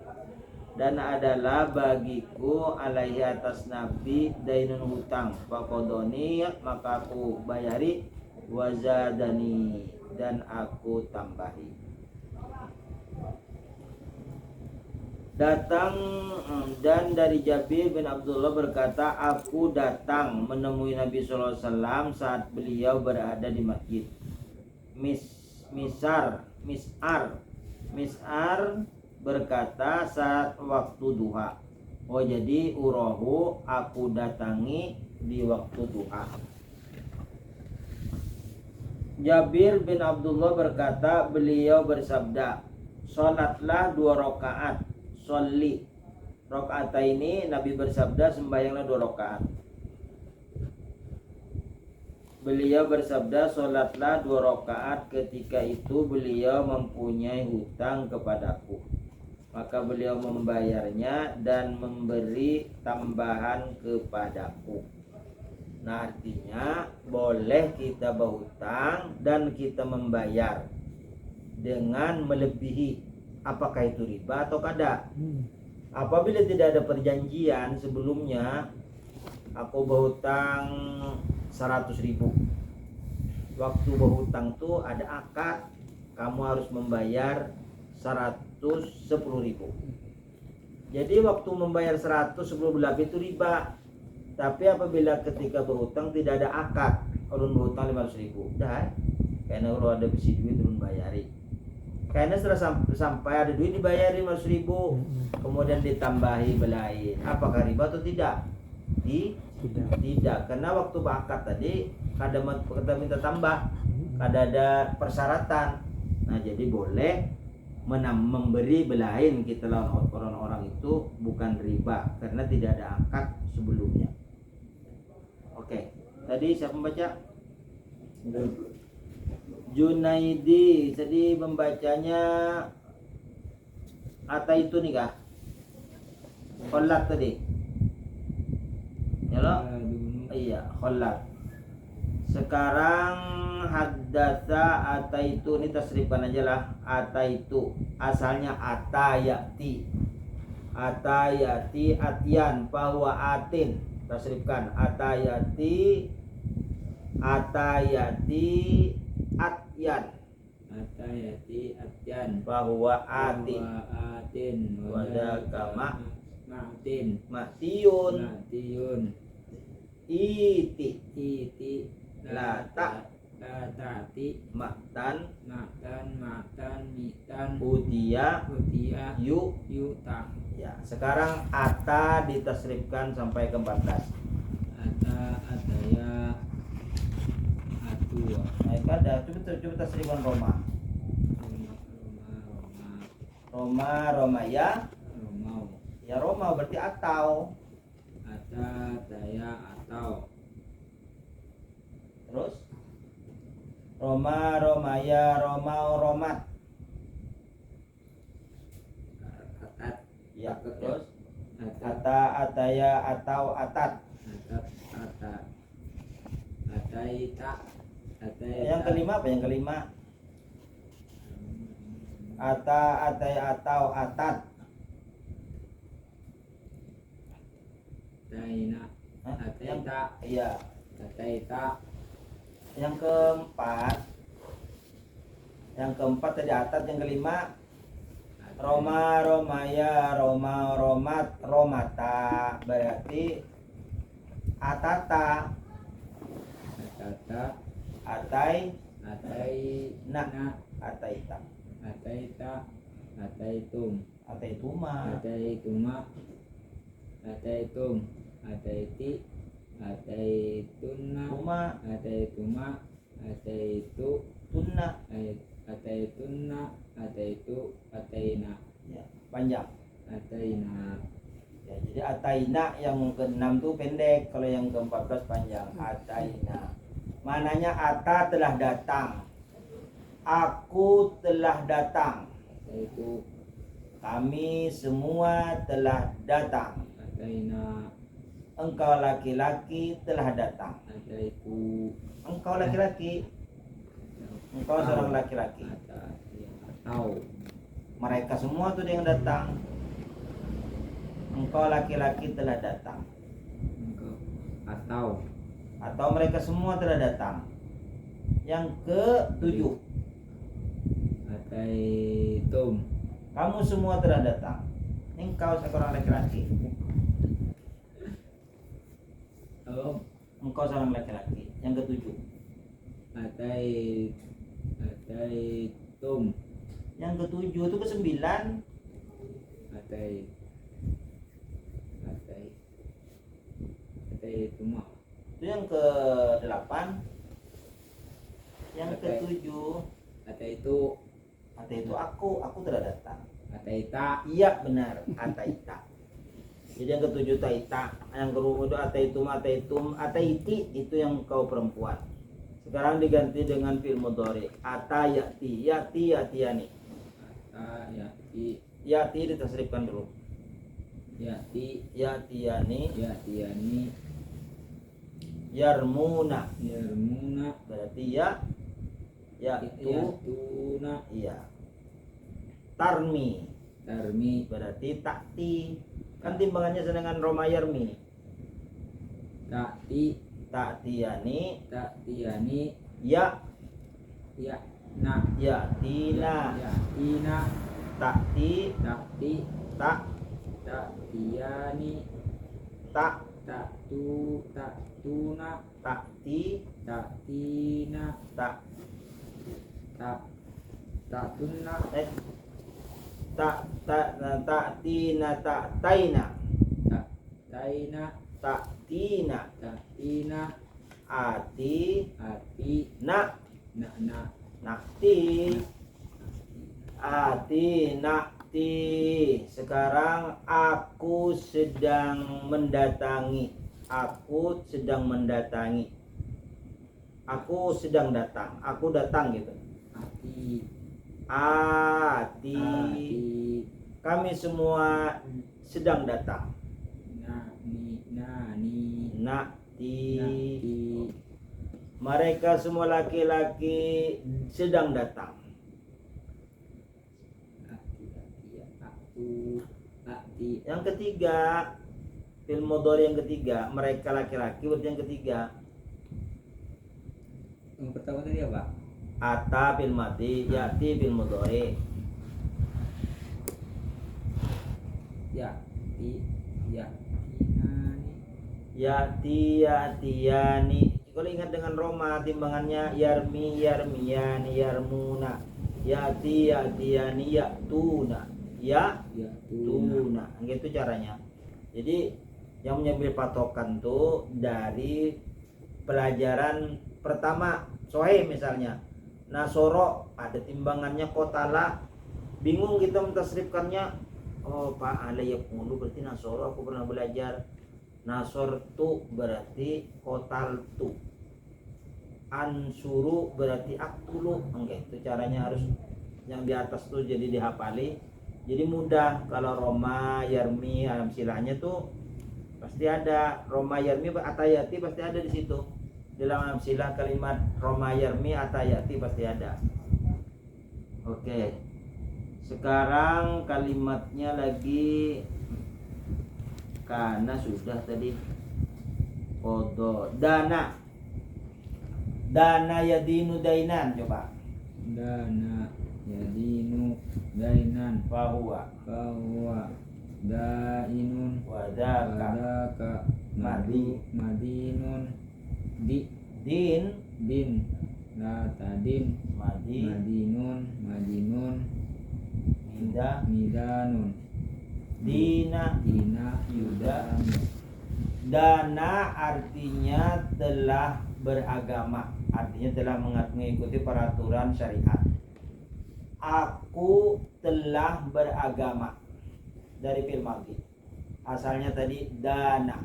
dan adalah bagiku alaihi atas Nabi dainun hutang, faqadoni maka aku bayari, wazadani dan aku tambahi. Datang dan dari Jabir bin Abdullah berkata, aku datang menemui Nabi SAW saat beliau berada di masjid. Mis'ar berkata saat waktu duha. Oh jadi urahu aku datangi di waktu duha. Jabir bin Abdullah berkata, beliau bersabda, sholatlah 2 rakaat. Sholli rakaat ini Nabi bersabda sembahyanglah 2 rakaat. Beliau bersabda sholatlah 2 rakaat. Ketika itu beliau mempunyai hutang kepadaku, maka beliau membayarnya dan memberi tambahan kepadaku. Nah artinya boleh kita berhutang dan kita membayar dengan melebihi. Apakah itu riba atau kada? Apabila tidak ada perjanjian sebelumnya, aku berhutang 100.000. Waktu berhutang tuh ada akad, kamu harus membayar 110.000. Jadi waktu membayar 110 lebih itu riba. Tapi apabila ketika berhutang tidak ada akad, ulun berhutang 500.000, dah, karena kalau ada besi duit ulun bayari. Karena setelah sampai ada duit dibayarin 500.000, kemudian ditambahi belain. Apakah riba atau tidak? Tidak, karena waktu berakad tadi kada minta tambah, kada ada persyaratan. Nah jadi boleh memberi belain kita lawan orang-orang itu bukan riba karena tidak ada akad sebelumnya. Oke, tadi siapa membaca? Junaidi, jadi membacanya itu nih kah? Kholat tadi. Ya lo? Iya, kholat. Sekarang haddatsa itu ini tasrifkan aja lah. Itu asalnya atayati. Atayati atian bahwa atin. Tasrifkan atayati atyan bahwa atin wadaka ma'tiyun iti lata maktan mitan utia yuta. Ya, sekarang ata ditasrifkan sampai ke 14. Ataya atua. Nah, ada coba tasrifan Roma ya. Ya Roma berarti atau. Ataya atau. Terus Romaya romat. Atat. Ya, terus ataya atau atat. Ataita. Yang kelima apa yang kelima? Ataya atau atat. Ataina. Ataita. Iya. Ataita. Yang keempat tadi atat, yang kelima romaya romat romata, berarti atata ataina ataita ataitum ataituma ataitum ataiti ataitunna ataituma ataitu tunna. ataitunna ataitu ataina. Ya, panjang. Ataina. Ya, jadi ataina yang ke-6 tuh pendek, kalau yang ke-14 panjang. Ataina. Mananya ata telah datang. Aku telah datang. Ataitu. Kami semua telah datang. Ataina. Engkau laki-laki telah datang. Ataitu. Engkau laki-laki. Engkau seorang laki-laki. Atau. Mereka semua tuh yang datang. engkau laki-laki telah datang. Engkau Atau mereka semua telah datang. Yang ke-7, ataitum kamu semua telah datang. Engkau seorang laki-laki. Engkau seorang laki-laki. Yang ke-7, ataitum yang ke-7 itu ke-9. ataitum Itu yang ke-8. Yang ke-7, ataitu ata itu aku telah datang. ataita Iya benar, ataita. Jadi yang ke-7 taita, yang ke-10 itu ataitum, ataiti itu yang kau perempuan. Sekarang diganti dengan fi'il mudhari. Atayati, yatiyani. yati Yati ditasrifkan dulu. Yatiyani, yatiani yarmuna. yarmuna Berarti yaitu yatuna iya. Tarmi tarmi berarti takti. Kan timbangannya dengan Roma yarmi. Taktiyani ya ya na yatina. yatina Takti tak taktiyani tak taktuna takti taktina tak taktunna taktina taktaina taina taktina taktina ati na nakti nakti. Sekarang aku sedang mendatangi. Aku sedang datang. Aku datang gitu. Ati. Kami semua sedang datang. Nakti. Mereka semua laki-laki sedang datang. Yang ketiga, fi'il mudhari yang ketiga, mereka laki-laki. Berarti yang ketiga, yang pertama tadi apa? ata fil madi, yati fil mudhari. Yatiyani. Kalau ingat dengan Roma timbangannya yarmiyani, yarmuna. Yatiyani, yatuna. Yatuna. Gitu caranya. Jadi yang mengambil patokan tuh dari pelajaran pertama Sohe misalnya. Nasoro ada timbangannya kotala. Bingung kita mentasrifkannya. Oh Pak alayakulu berarti Nasoro, aku pernah belajar. Nasor tu berarti kotal tu. Ansuru berarti aktulu. Itu caranya harus yang di atas tuh jadi dihafali. Jadi mudah. Kalau Roma, Yarmi, alam silahnya tuh pasti ada. Roma, Yarmi, atayati pasti ada di situ. Dalam alam silah kalimat Roma, Yarmi, atayati pasti ada. Oke. Sekarang kalimatnya lagi karena sudah tadi kodo dana yadinu dainan. Coba dana yadinu dainan bahwa dainun wadaka madinun din madinun midanun dina yuda. Dana artinya telah beragama, artinya telah mengikuti peraturan syariat. Aku telah beragama dari fi'il madhi. Asalnya tadi dana.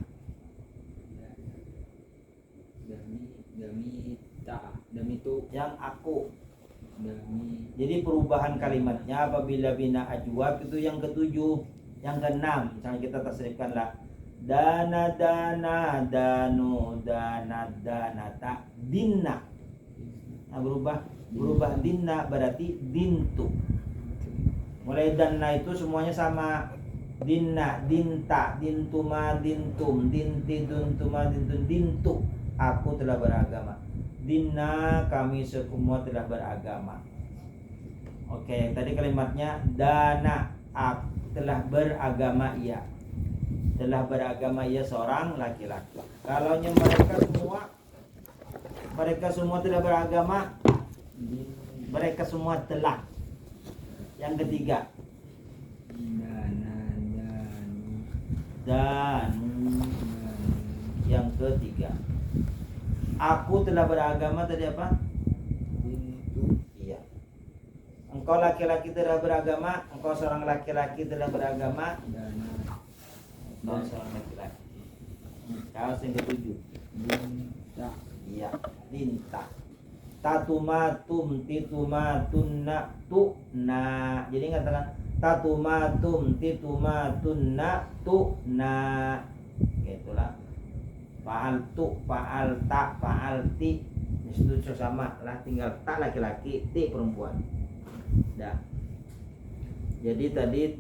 damitu Yang aku. dami Jadi perubahan kalimatnya apabila bina ajwab itu yang ketujuh, yang keenam. Misalnya kita tasrifkanlah dana danu danata dinna. Nah, berubah dinna berarti dintu. Mulai dana itu semuanya sama. dinna, dinta, dintuma, dintum, dinti, duntuma, dintun, dintu. Aku telah beragama. Dinna, kami semua telah beragama. Oke, yang tadi kalimatnya dana, telah beragama ia. Telah beragama ia seorang laki-laki. Kalau mereka semua telah beragama, mereka semua telah. Yang ketiga, dan yang ketiga, aku telah beragama tadi apa? Iya. Engkau laki-laki telah beragama, engkau seorang laki-laki telah beragama, engkau seorang laki-laki. Kaos yang ketujuh, dinta. Iya, dinta. Tatumatum, titumatunna, tu'na. Jadi katakan tatumatum, titumatunna, tu'na. Itulah. Fa'al tu, fa'al ta, fa'al ti. Itu sama lah, tinggal tak laki-laki, ti perempuan. Dah. Jadi tadi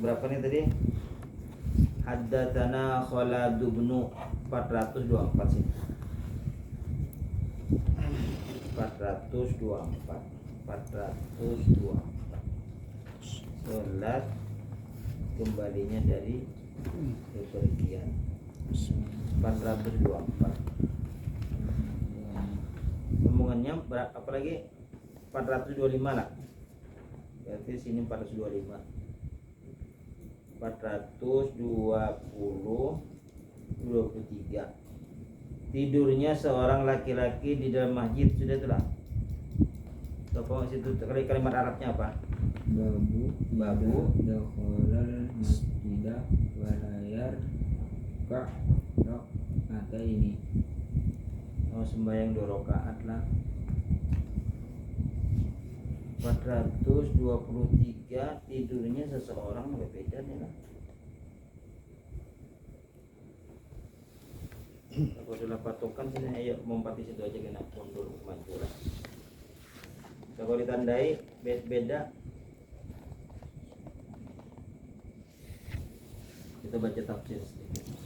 berapa nih tadi? Haddatsana Khalid bin 424 sini. 424. Sholat kembalinya dari kepergian. 424. Sambungannya apa lagi? 425 lah. Berarti sini 425. 423. Tidurnya seorang laki-laki di dalam masjid, sudah itulah. Coba situ kalimat Arabnya apa? Babu dakhalal masjidah walayar kata ini. Sembahyang 2 rakaat lah. 423 tidurnya seseorang berbeda nih lah. Kalau sudah patokan sini, ayo mempati situ aja kena mundur maju lah. Kalau ditandai beda, kita baca tafsir sedikit.